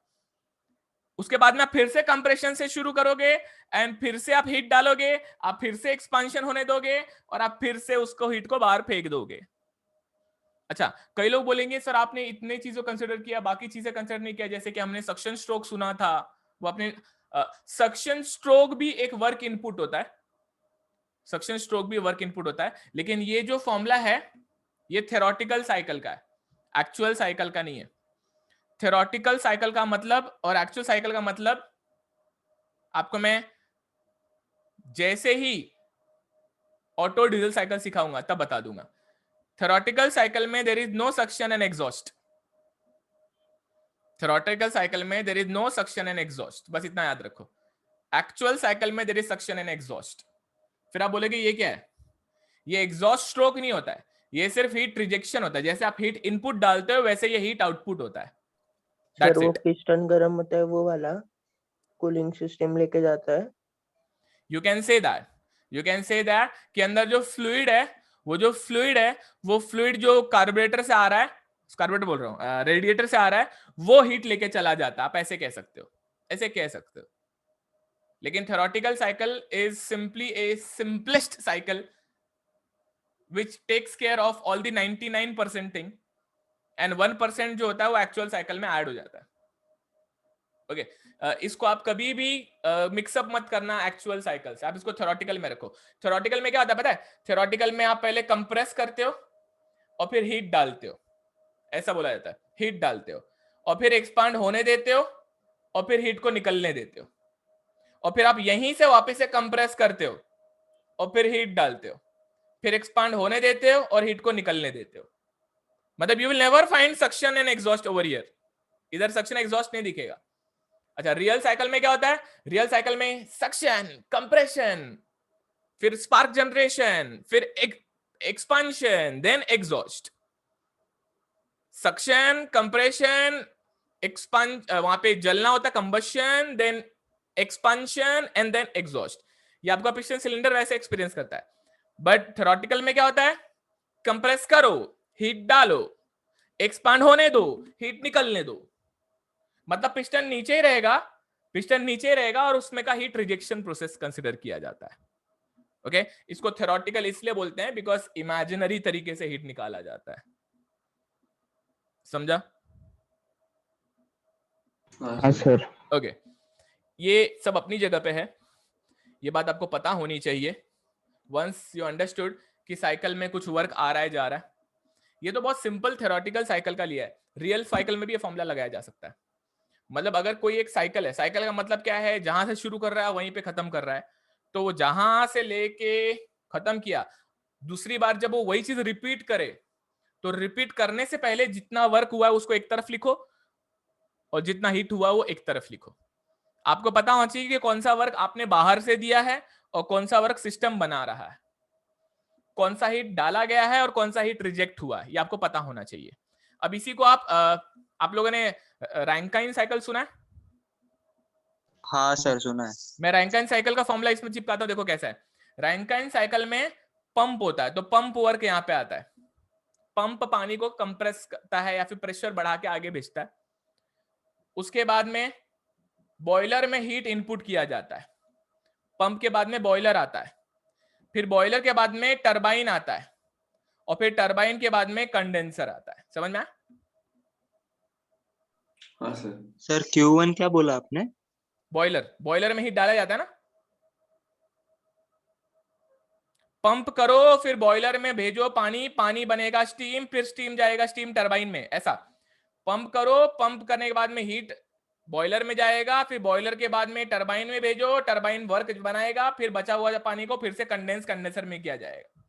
उसके बाद में आप फिर से कंप्रेशन से शुरू करोगे एंड फिर से आप हीट डालोगे, आप फिर से एक्सपांशन होने दोगे और आप फिर से उसको हीट को बाहर फेंक दोगे। अच्छा, कई लोग बोलेंगे सर आपने इतने चीजों कंसिडर किया, बाकी चीजें कंसिडर नहीं किया, जैसे कि हमने सक्शन स्ट्रोक सुना था, वो अपने सक्शन स्ट्रोक भी एक वर्क इनपुट होता है, सक्शन स्ट्रोक भी वर्क इनपुट होता है, लेकिन ये जो फॉर्मूला है ये थ्योरेटिकल साइकिल का है, एक्चुअल साइकिल का नहीं है। थ्योरेटिकल साइकिल का मतलब और एक्चुअल साइकिल का मतलब आपको मैं जैसे ही ऑटो डीजल साइकिल सिखाऊंगा तब बता दूंगा। थ्योरेटिकल साइकिल में there is no suction and exhaust, theoretical cycle में there is no suction and exhaust, बस इतना याद रखो। एक्चुअल साइकिल में there is suction and exhaust. फिर आप बोलेगे ये क्या है? ये एग्जॉस्ट स्ट्रोक नहीं होता है, ये सिर्फ हीट रिजेक्शन होता है। जैसे आप हीट इनपुट डालते हो वैसे ये हीट आउटपुट होता है। सर That's वो it. पिस्टन गर्म होता है वो वाला कूलिंग सिस्टम लेके जाता है। You can say that, you can say that कि अंदर जो फ्लूइड है, वो जो फ्लूइड है, वो फ्लूइड जो कार्बोरेटर से आ रहा है, कार्बोरेटर बोल रहा हूं, रेडिएटर से आ रहा है, वो हीट लेके चला जाता है। आप ऐसे कह सकते हो, ऐसे कह सकते हो। लेकिन theoretical cycle is simply A simplest cycle which takes care of all the 99% thing and 1% जो होता है वो एक्चुअल साइकिल में ऐड हो जाता है। ओके, इसको आप कभी भी मिक्सअप मत करना एक्चुअल साइकिल से, आप इसको थ्योरेटिकल में रखो। थ्योरेटिकल में क्या होता है पता है? थ्योरेटिकल में आप पहले कंप्रेस करते हो और फिर हीट डालते हो, ऐसा बोला जाता है। हीट डालते हो और फिर एक्सपांड होने देते हो और फिर हीट को निकलने देते हो, और फिर आप यहीं से वापस से कंप्रेस करते हो और फिर हीट डालते हो, फिर एक्सपांड होने देते हो और हीट को निकलने देते हो। मतलब you will never find suction and exhaust over here, इधर सक्शन एक्सॉस्ट नहीं दिखेगा। अच्छा, रियल साइकिल में क्या होता है? रियल साइकिल में सक्शन, कंप्रेशन, फिर स्पार्क जनरेशन, फिर expansion, then exhaust. Suction, compression, expand, वहां पे जलना होता है, combustion, then expansion and then exhaust. ये आपका पिस्टन सिलेंडर वैसे एक्सपीरियंस करता है। बट थ्योरेटिकल में क्या होता है? कंप्रेस करो, हीट डालो, एक्सपांड होने दो, हीट निकलने दो। मतलब पिस्टन नीचे ही रहेगा, पिस्टन नीचे ही रहेगा और उसमें का हीट रिजेक्शन प्रोसेस कंसीडर किया जाता है। ओके इसको थ्योरेटिकल इसलिए बोलते हैं बिकॉज इमेजिनरी तरीके से हीट निकाला जाता है, समझा? हाँ हाँ सर। सर। ओके ये सब अपनी जगह पे है, ये बात आपको पता होनी चाहिए। वंस यू अंडरस्टूड कि साइकिल में कुछ वर्क आ रहा है जा रहा है, ये तो बहुत सिंपल थ्योरेटिकल साइकिल का लिया है, रियल साइकिल में भी ये फॉर्मूला लगाया जा सकता है। मतलब अगर कोई एक साइकिल है, साइकिल का मतलब क्या है, जहां से शुरू कर रहा है वहीं पे खत्म कर रहा है, तो वो जहां से लेके खत्म किया, दूसरी बार जब वो वही चीज रिपीट करे तो रिपीट करने से पहले जितना वर्क हुआ है उसको एक तरफ लिखो और जितना हिट हुआ वो एक तरफ लिखो। आपको पता होना चाहिए कि कौन सा वर्क आपने बाहर से दिया है और कौन सा वर्क सिस्टम बना रहा है, कौन सा हिट डाला गया है और कौन सा हिट रिजेक्ट हुआ है, ये आपको पता होना चाहिए। अब इसी को आप लोगों ने रैंकाइन साइकिल सुना है? हाँ सर सुना है। मैं रैंकाइन साइकिल का फॉर्मूला इसमें चिपकाता हूं, देखो कैसा है। रैंकाइन साइकिल में पंप होता है, तो पंप वर्क यहां पे आता है। पंप पानी को कंप्रेस करता है या फिर प्रेशर बढ़ा के आगे भेजता है। उसके बाद में बॉयलर में हीट इनपुट किया जाता है, पंप के बाद में बॉयलर आता है, फिर बॉयलर के बाद में टरबाइन आता है और फिर टरबाइन के बाद में कंडेंसर आता है। समझ में आया? हाँ सर। सर Q1 क्या बोला आपने? बॉयलर में हीट डाला जाता है ना, पंप करो फिर बॉयलर में भेजो पानी, पानी बनेगा स्टीम, फिर स्टीम जाएगा स्टीम टरबाइन में, ऐसा। पंप करो, पंप करने के बाद में हीट बॉयलर में जाएगा, फिर बॉयलर के बाद में टरबाइन में भेजो, टरबाइन वर्क बनाएगा, फिर बचा हुआ पानी को फिर से कंडेंसर में किया जाएगा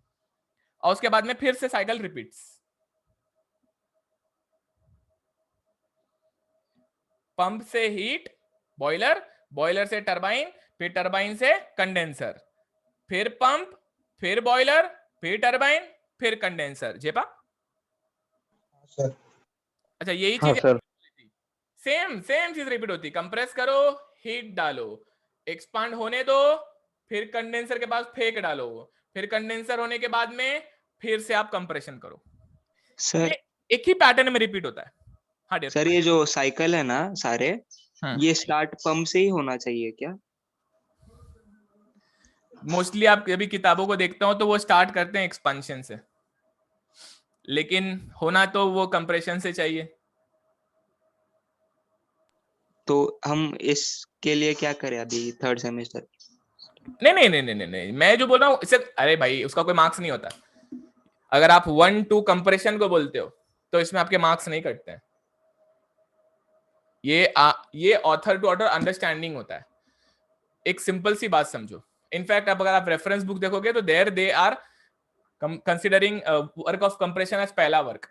और उसके बाद में फिर से साइकिल रिपीट्स। पंप से हीट बॉयलर, बॉयलर से टरबाइन, फिर टरबाइन से कंडेंसर, फिर पंप, फिर बॉयलर, फिर टरबाइन, फिर कंडेंसर। जेपा सर। अच्छा यही हाँ चीज सर। सेम चीज रिपीट होती, कंप्रेस करो, हीट डालो, एक्सपांड होने दो, फिर कंडेंसर के पास फेंक डालो, फिर कंडेंसर होने के बाद में फिर से आप कंप्रेशन करो। सर ये एक ही पैटर्न में रिपीट होता है। हाँ डियर। सर ये जो साइकिल है ना सारे, हाँ। ये स्टार्ट पंप से ही होना चाहिए क्या? मोस्टली आप अभी किताबों को देखते हो तो वो स्टार्ट करते हैं एक्सपेंशन से, लेकिन होना तो वो कंप्रेशन से चाहिए। तो हम इसके लिए क्या करें अभी थर्ड सेमेस्टर? नहीं, मैं जो बोल रहा हूँ इससे, अरे भाई उसका कोई मार्क्स नहीं होता। अगर आप 1-2 कंप्रेशन को बोलते हो तो इसमें आपके मार्क्स नहीं कटते हैं। ये ऑथर टू ऑथर अंडरस्टैंडिंग होता है। एक सिंपल सी बात समझो, इनफैक्ट अब अगर आप रेफरेंस बुक देखोगे तो there they are considering work of compression as पहला वर्क।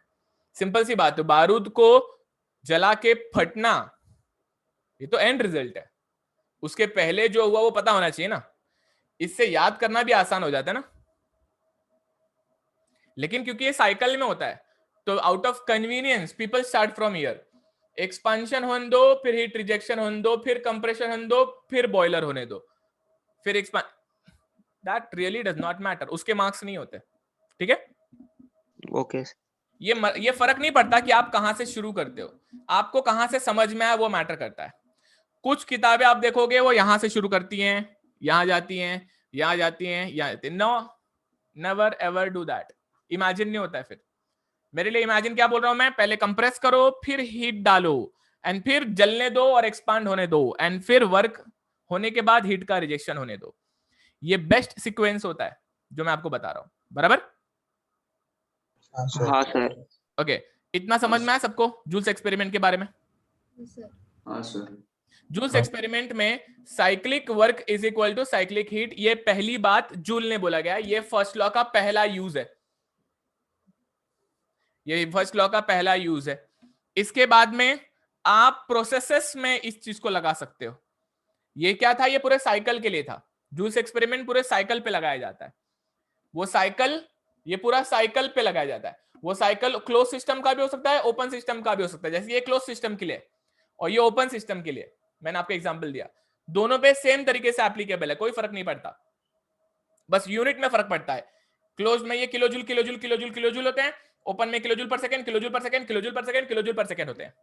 सिंपल सी बात है, बारूद को जला के फटना ये तो एंड रिजल्ट है, उसके पहले जो हुआ वो पता होना चाहिए ना, इससे याद करना भी आसान हो जाता है ना। लेकिन क्योंकि ये साइकिल में होता है तो out of convenience people start from here, expansion होने दो, फिर हीट रिजेक्शन होने दो, फिर कंप्रेशन होने दो, फिर बॉयलर होने दो, फिर that really does not matter, उसके मार्क्स नहीं होते। ठीक है, ओके। ये फर्क नहीं पड़ता कि आप कहां से शुरू करते हो, आपको कहां से समझ में आया वो मैटर करता है। कुछ किताबें आप देखोगे वो यहां से शुरू करती हैं, यहां जाती हैं, यहां जाती हैं, यहां जाती हैं। No, never ever do that. Imagine नहीं होता है। फिर मेरे लिए इमेजिन क्या बोल रहा हूं मैं, पहले कंप्रेस करो, फिर हीट डालो, एंड फिर जलने दो और एक्सपांड होने दो, एंड फिर वर्क होने के बाद हीट का रिजेक्शन होने दो। ये बेस्ट सीक्वेंस होता है जो मैं आपको बता रहा हूं, बराबर? हाँ सर। ओके, इतना समझ में आया सबको जूल्स एक्सपेरिमेंट के बारे में? सर हाँ सर। जूल्स एक्सपेरिमेंट में cyclic work is equal to cyclic heat, ये पहली बात जूल ने बोला गया, ये फर्स्ट लॉ का पहला यूज है, ये फर्स्ट लॉ का पहला यूज है। इसके बाद में आप प्रोसेसेस में इस चीज को लगा सकते हो। ये क्या था, ये पूरे साइकिल के लिए था। जूल्स एक्सपेरिमेंट पूरे साइकिल पे लगाया जाता है। वो साइकिल, ये पूरा साइकिल पे लगाया जाता है। वो साइकिल क्लोज सिस्टम का भी हो सकता है, ओपन सिस्टम का भी हो सकता है। जैसे ये क्लोज सिस्टम के लिए और ये ओपन सिस्टम के लिए, मैंने आपको एग्जांपल दिया, दोनों पे सेम तरीके से एप्लीकेबल है, कोई फर्क नहीं पड़ता, बस यूनिट में फर्क पड़ता है। क्लोज में ये किलोजूल किलोजूल किलोजूल किलोजूल होते हैं, ओपन में किलोजूल पर सेकंड किलोजूल पर सेकंड किलोजूल पर सेकंड किलोजूल पर सेकंड होते हैं।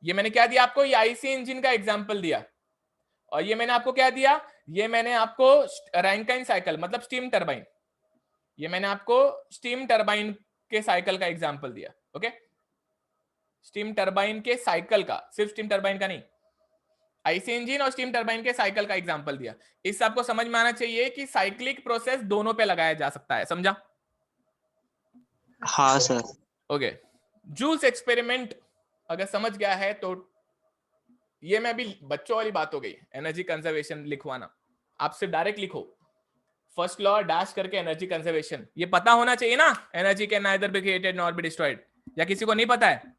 ये मैंने क्या दिया आपको, ये आईसी इंजन का एग्जांपल दिया, और ये मैंने आपको क्या दिया, ये मैंने आपको रैंकाइन साइकिल मतलब स्टीम टरबाइन, ये मैंने आपको स्टीम टरबाइन के साइकिल का एग्जांपल दिया। ओके, स्टीम टरबाइन के साइकिल का, सिर्फ स्टीम टरबाइन का नहीं, आईसी इंजन और स्टीम टरबाइन के साइकिल का एग्जांपल दिया। इससे आपको समझ में आना चाहिए कि साइक्लिक प्रोसेस दोनों पे लगाया जा सकता है, समझा? हाँ सर। ओके, जूल्स एक्सपेरिमेंट अगर समझ गया है तो ये मैं अभी बच्चों वाली बात हो गई, एनर्जी कंजर्वेशन लिखवाना, आप सिर्फ डायरेक्ट लिखो फर्स्ट लॉ डैश करके एनर्जी कंजर्वेशन, ये पता होना चाहिए ना, energy can neither be created nor be destroyed, या किसी को नहीं पता है?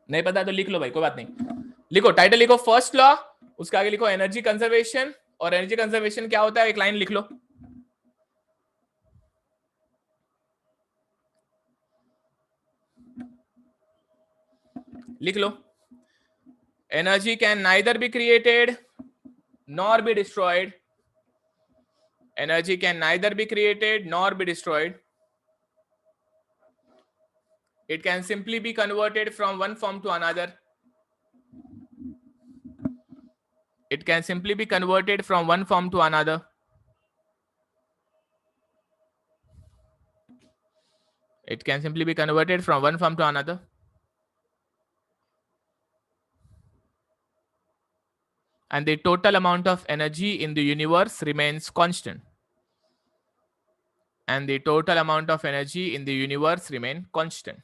नहीं पता तो लिख लो भाई, कोई बात नहीं, लिखो टाइटल लिखो फर्स्ट लॉ, उसके आगे लिखो एनर्जी कंजर्वेशन, और एनर्जी कंजर्वेशन क्या होता है एक लाइन लिख लो। लिख लो, energy can neither be created nor be destroyed, energy can neither be created nor be destroyed, it can simply be converted from one form to another, it can simply be converted from one form to another, it can simply be converted from one form to another, and the total amount of energy in the universe remains constant, and the total amount of energy in the universe remain constant.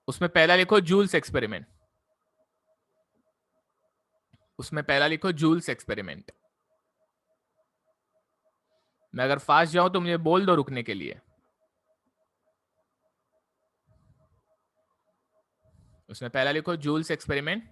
उसमें पहला लिखो Joule's experiment, उसमें पहला लिखो Joule's experiment. मैं अगर fast जाऊं तो मुझे बोल दो रुकने के लिए। उसमें पहला लिखो Joule's experiment,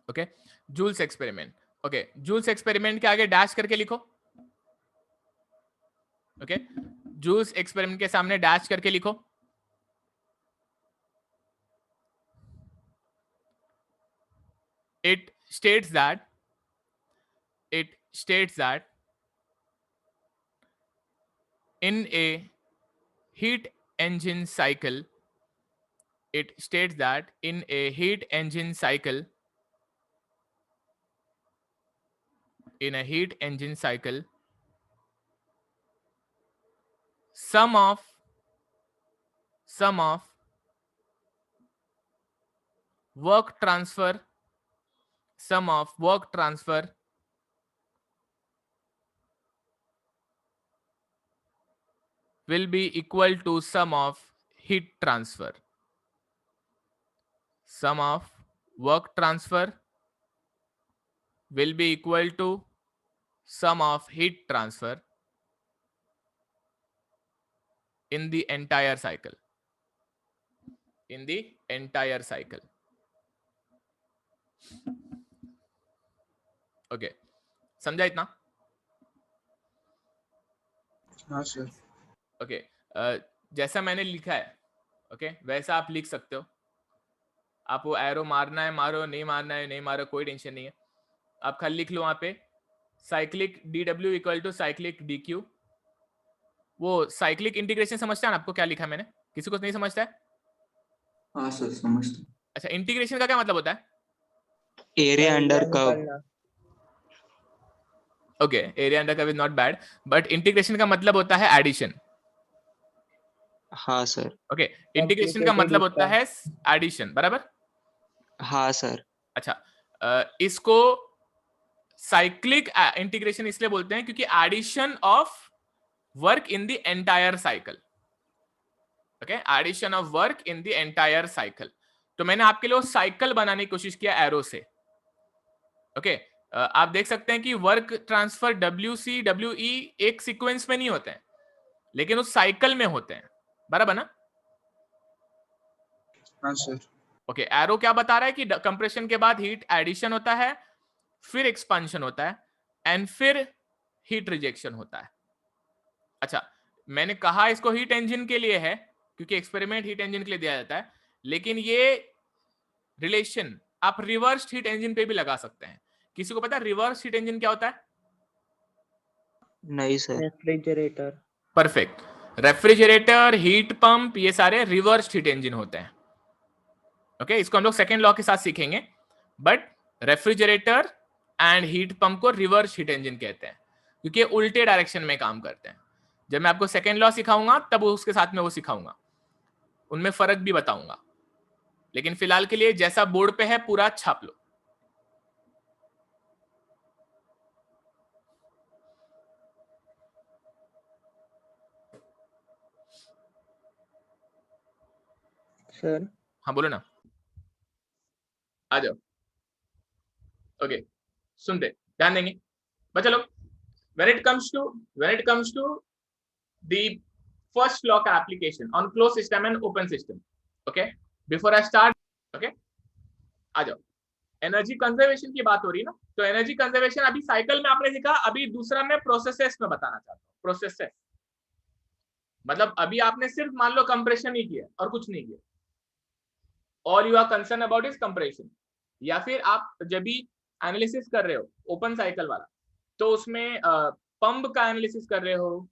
okay, Joule's experiment. Okay, Joule's experiment के आगे डैश करके लिखो। ओके, जूल्स एक्सपेरिमेंट के सामने डैश करके लिखो। It states that in a heat engine cycle, it states that in a heat engine cycle, in a heat engine cycle, sum of work transfer, sum of work transfer will be equal to sum of heat transfer. Sum of work transfer will be equal to sum of heat transfer in the entire cycle. In the entire cycle. Okay, समझा इतना? हाँ sir. Okay, जैसा मैंने लिखा है okay वैसा आप लिख सकते हो। आप वो एरो मारना है मारो, नहीं मारना है नहीं मारो, कोई टेंशन नहीं है। आप खाली लिख लो वहां पे cyclic dw equal to cyclic dq। वो साइक्लिक इंटीग्रेशन समझता है ना आपको क्या लिखा मैंने? किसी को नहीं समझता है? हाँ सर समझता हूँ। अच्छा, इंटीग्रेशन का क्या मतलब होता है? Area under curve. निकालना। Okay, area under curve is not bad, but integration का मतलब होता है एडिशन। हाँ सर। ओके, इंटीग्रेशन का मतलब होता है एडिशन, बराबर? हाँ सर। अच्छा, इसको साइक्लिक इंटीग्रेशन इसलिए बोलते हैं क्योंकि addition of work in the entire cycle. Okay, addition of work in the entire cycle. तो मैंने आपके लिए साइकिल बनाने की कोशिश किया एरो से। ओके, आप देख सकते हैं कि वर्क ट्रांसफर WC WE एक सीक्वेंस में नहीं होते हैं, लेकिन उस साइकिल में होते हैं, बराबर ना? हाँ सर। ओके, एरो क्या बता रहा है कि कंप्रेशन के बाद हीट एडिशन होता है, फिर एक्सपांशन होता है, एंड फिर हीट रिजेक्शन होता है। अच्छा, मैंने कहा इसको हीट इंजन के लिए है क्योंकि एक्सपेरिमेंट हीट इंजन के लिए दिया जाता है, लेकिन ये रिलेशन आप रिवर्स हीट इंजन पे भी लगा सकते हैं। किसी को पता है रिवर्स हीट इंजन क्या होता है? नहीं sir. Refrigerator. Perfect. Refrigerator, heat pump, ये सारे रिवर्स हीट इंजन होते हैं। ओके, इसको हम लोग सेकेंड लॉ के साथ सीखेंगे, but refrigerator and heat pump को रिवर्स हीट इंजन कहते हैं क्योंकि उल्टे डायरेक्शन में काम करते हैं। जब मैं आपको सेकेंड लॉ सिखाऊंगा तब उसके साथ में वो सिखाऊंगा, उनमें फर्क भी बताऊंगा, लेकिन फिलहाल के लिए जैसा बोर्ड पे है पूरा छाप लो। सर हाँ बोलो ना, आ जाओ। ओके, सुनते ध्यान देंगे बच्चा लोग। when it comes to the first law का application on closed system and open system, okay, before I start, okay, आ जाओ। एनर्जी कंजर्वेशन की बात हो रही है ना, तो एनर्जी कंजर्वेशन अभी साइकिल में आपने देखा, अभी दूसरा मैं प्रोसेसेस में बताना चाहता हूँ। प्रोसेसेस मतलब अभी आपने सिर्फ मान लो कंप्रेशन ही किया और कुछ नहीं किया, all you are concern about is compression. या फिर आप जब भी एनालिसिस कर रहे हो ओपन साइकिल वाला, तो उसमें पंप का एनालिसिस कर रहे हो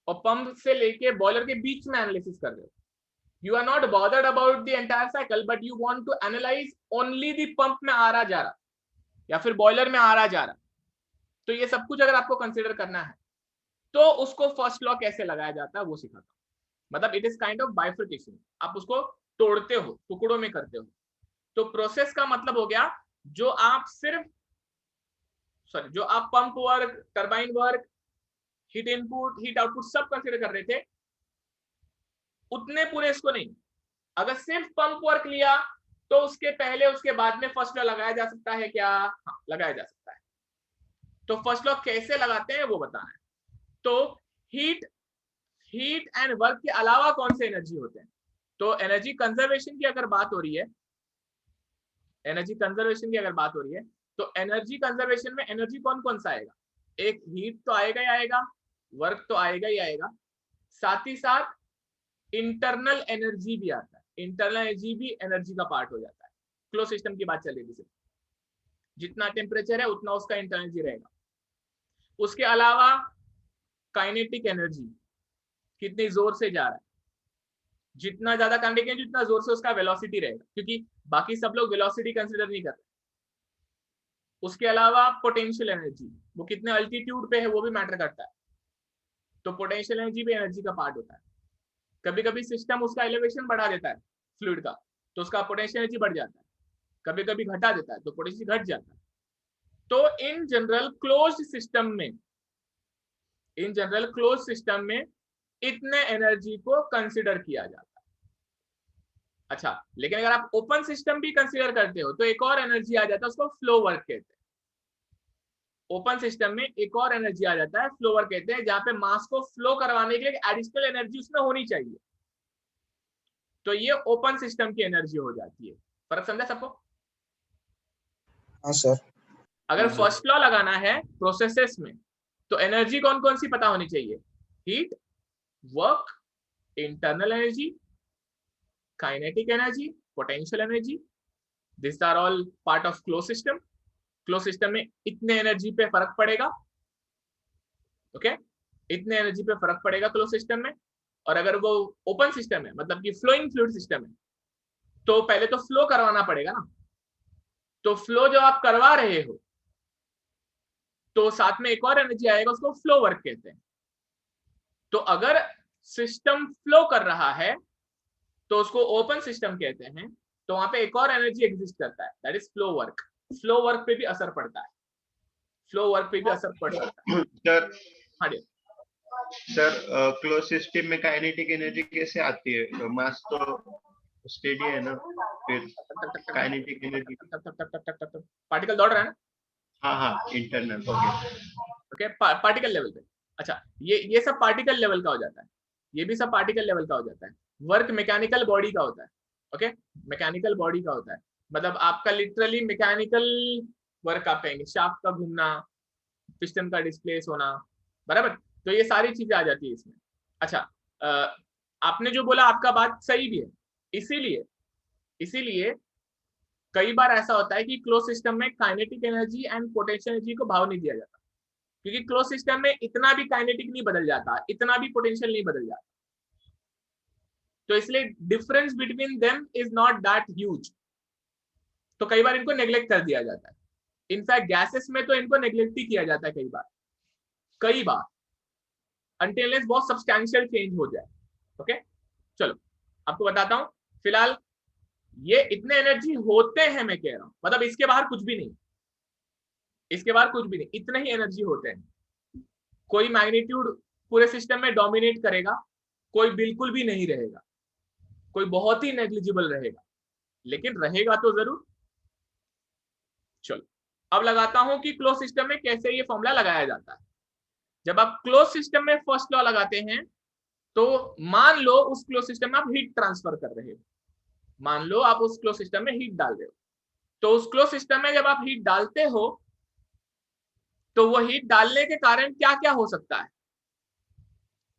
और पंप से लेके बॉयलर के बीच में एनालिसिस कर रहे हो। You are not bothered about the entire cycle, but you want to analyse only the pump में आ रहा जा रहा या फिर बॉयलर में आ रहा जा रहा। तो ये सब कुछ अगर आपको कंसिडर करना है तो उसको फर्स्ट लॉ कैसे लगाया जाता है वो सिखाता हूँ। मतलब it is kind of bifurcation, आप उसको तोड़ते हो, टुकड़ों में करते हो। तो प्रोसेस का मतलब हो गया जो आप pump work, turbine work, heat input, heat output सब कंसीडर कर रहे थे, उतने पूरे इसको नहीं। अगर सिर्फ पंप वर्क लिया तो उसके पहले उसके बाद में फर्स्ट लॉ लगाया जा सकता है क्या? हाँ, लगाया जा सकता है। तो फर्स्ट लॉ कैसे लगाते हैं वो बताना है। तो हीट एंड वर्क के अलावा कौन से एनर्जी होते हैं? तो एनर्जी कंजर्वेशन की अगर बात हो रही है, तो एनर्जी कंजर्वेशन में एनर्जी कौन कौन सा आएगा? एक हीट तो आएगा ही आएगा, वर्क तो आएगा ही आएगा, साथ ही साथ इंटरनल एनर्जी भी आता है। इंटरनल एनर्जी भी एनर्जी का पार्ट हो जाता है। क्लोज सिस्टम की बात चल रही है, जितना टेम्परेचर है उतना उसका इंटरनल एनर्जी रहेगा। उसके अलावा काइनेटिक एनर्जी, कितनी जोर से जा रहा है, जितना ज्यादा काइनेटिक एनर्जी जितना जोर से उसका वेलोसिटी रहेगा, क्योंकि बाकी सब लोग वेलोसिटी कंसीडर नहीं करते। उसके अलावा पोटेंशियल एनर्जी, वो कितने अल्टीट्यूड पे है वो भी मैटर करता है। तो पोटेंशियल एनर्जी भी एनर्जी का पार्ट होता है। कभी कभी सिस्टम उसका एलिवेशन बढ़ा देता है फ्लूइड का, तो उसका पोटेंशियल एनर्जी बढ़ जाता है। कभी कभी घटा देता है तो पोटेंशियल घट जाता है। तो इन जनरल क्लोज्ड सिस्टम में इतने एनर्जी को कंसिडर किया जाता है। अच्छा, लेकिन अगर आप ओपन सिस्टम भी कंसिडर करते हो तो एक और एनर्जी आ जाता है, उसको फ्लो वर्क कहते हैं। ओपन सिस्टम में एक और एनर्जी आ जाता है, फ्लो वर्क कहते हैं, जहां पे मास को फ्लो करवाने के लिए एडिशनल एनर्जी उसमें होनी चाहिए। तो ये ओपन सिस्टम की एनर्जी हो जाती है। फर्क समझा सबको? हाँ सर। अगर फर्स्ट लॉ लगाना है प्रोसेसेस में तो एनर्जी कौन कौन सी पता होनी चाहिए? Heat, work, internal energy, kinetic energy, potential energy. This are all part of close system. Close system में इतने एनर्जी पे फर्क पड़ेगा, ओके, इतने एनर्जी पे फर्क पड़ेगा क्लोज सिस्टम में। और अगर वो ओपन सिस्टम है, मतलब कि फ्लोइंग फ्लूइड सिस्टम है, तो पहले तो फ्लो करवाना पड़ेगा ना। तो फ्लो जो आप करवा रहे हो तो साथ में एक और एनर्जी आएगा, उसको फ्लो वर्क कहते हैं। तो अगर सिस्टम फ्लो कर रहा है तो उसको ओपन सिस्टम कहते हैं। तो वहां पे एक और एनर्जी एग्जिस्ट करता है, that is flow work. Flow work पे भी असर पड़ता है, सर हाँ जी सर, क्लोज सिस्टम में काइनेटिक एनर्जी कैसे आती है? मास तो स्टेडी है ना, फिर काइनेटिक एनर्जी। पार्टिकल दौड़ रहा है ना। हाँ, इंटरनल। ओके, पार्टिकल लेवल पे। अच्छा, ये सब पार्टिकल लेवल का हो जाता है, ये भी सब पार्टिकल लेवल का हो जाता है। वर्क मैकेनिकल बॉडी का होता है, ओके, मैकेनिकल बॉडी का होता है। मतलब आपका लिटरली मैकेनिकल वर्क आप कहेंगे, शाफ्ट का घूमना, पिस्टन का डिस्प्लेस होना, बराबर। तो ये सारी चीजें आ जाती है इसमें। अच्छा, आपने जो बोला आपका बात सही भी है, इसीलिए कई बार ऐसा होता है कि क्लोज सिस्टम में kinetic energy and potential energy को भाव नहीं दिया जाता, क्योंकि क्लोज सिस्टम में इतना भी काइनेटिक नहीं बदल जाता, इतना भी पोटेंशियल नहीं बदल जाता, तो इसलिए difference between them is not that huge. तो कई बार इनको नेग्लेक्ट कर दिया जाता है। इनफैक्ट गैसेस में तो इनको नेग्लेक्ट ही किया जाता है कई बार until unless बहुत सब्सटैंशियल चेंज हो जाए। ओके, चलो आपको बताता हूं। फिलहाल ये इतने एनर्जी होते हैं, मैं कह रहा हूं, मतलब इसके बाहर कुछ भी नहीं, इसके बाहर कुछ भी नहीं, इतने ही एनर्जी होते हैं। कोई मैग्नीट्यूड पूरे सिस्टम में डोमिनेट करेगा, कोई बिल्कुल भी नहीं रहेगा, कोई बहुत ही नेग्लिजिबल रहेगा, लेकिन रहेगा तो जरूर। चलो अब लगाता हूं कि क्लोज सिस्टम में कैसे ये फॉर्मूला लगाया जाता है। जब आप क्लोज सिस्टम में फर्स्ट लॉ लगाते हैं, तो मान लो उस क्लोज सिस्टम में आप हीट ट्रांसफर कर रहे हो, मान लो आप उस क्लोज सिस्टम में हीट डाल रहे हो, तो उस क्लोज सिस्टम में जब आप हीट डालते हो, तो वो हीट डालने के कारण क्या क्या हो सकता है?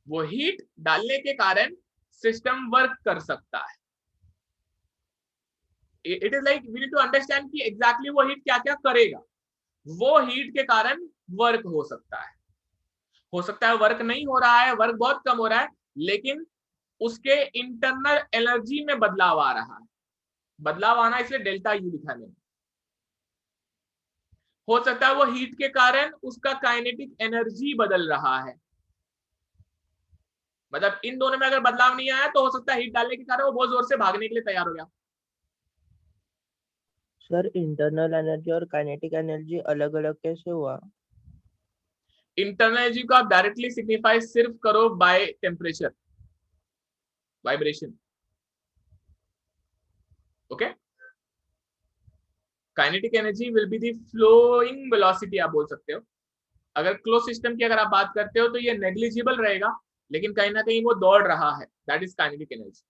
वो हीट डालने के कारण सिस्टम वर्क कर सकता है। It is like we need to understand कि एग्जैक्टली वो हीट क्या क्या करेगा। वो हीट के कारण वर्क हो सकता है, वर्क नहीं हो रहा है, वर्क बहुत कम हो रहा है, लेकिन उसके इंटरनल एनर्जी में बदलाव आ रहा है। बदलाव आना इसलिए डेल्टा यू लिखा है। हो सकता है वो हीट के कारण उसका काइनेटिक एनर्जी बदल रहा है, मतलब इन दोनों में अगर बदलाव नहीं आया तो हो सकता है हीट डालने के कारण वो बहुत जोर से भागने के लिए तैयार हो गया। सर इंटरनल एनर्जी और काइनेटिक एनर्जी अलग अलग कैसे हुआ? इंटरनल एनर्जी को आप डायरेक्टली सिग्निफाई सिर्फ करो by temperature, vibration. Okay, kinetic energy will be the flowing velocity, आप बोल सकते हो। अगर क्लोज सिस्टम की अगर आप बात करते हो तो ये नेग्लिजिबल रहेगा, लेकिन कहीं ना कहीं वो दौड़ रहा है, दैट इज काइनेटिक एनर्जी,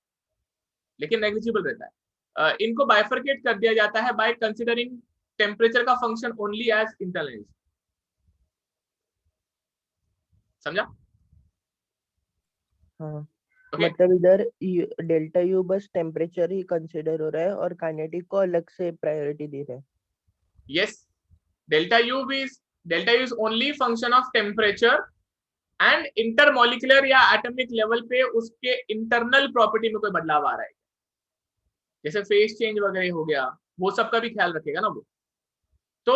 लेकिन नेग्लिजिबल रहता है। इनको बाइफरकेट कर दिया जाता है बाय कंसीडरिंग टेम्परेचर का function only as internal energy. समझा? हाँ, Okay. मतलब इधर डेल्टा यू बस टेम्परेचर ही कंसीडर हो रहा है और काइनेटिक को अलग से प्रायोरिटी दे रहे हैं। Yes, delta U is only function of temperature and intermolecular या atomic level पे उसके internal property में कोई बदलाव आ रहा है, जैसे फेज चेंज वगैरह हो गया, वो सब का भी ख्याल रखेगा ना वो। तो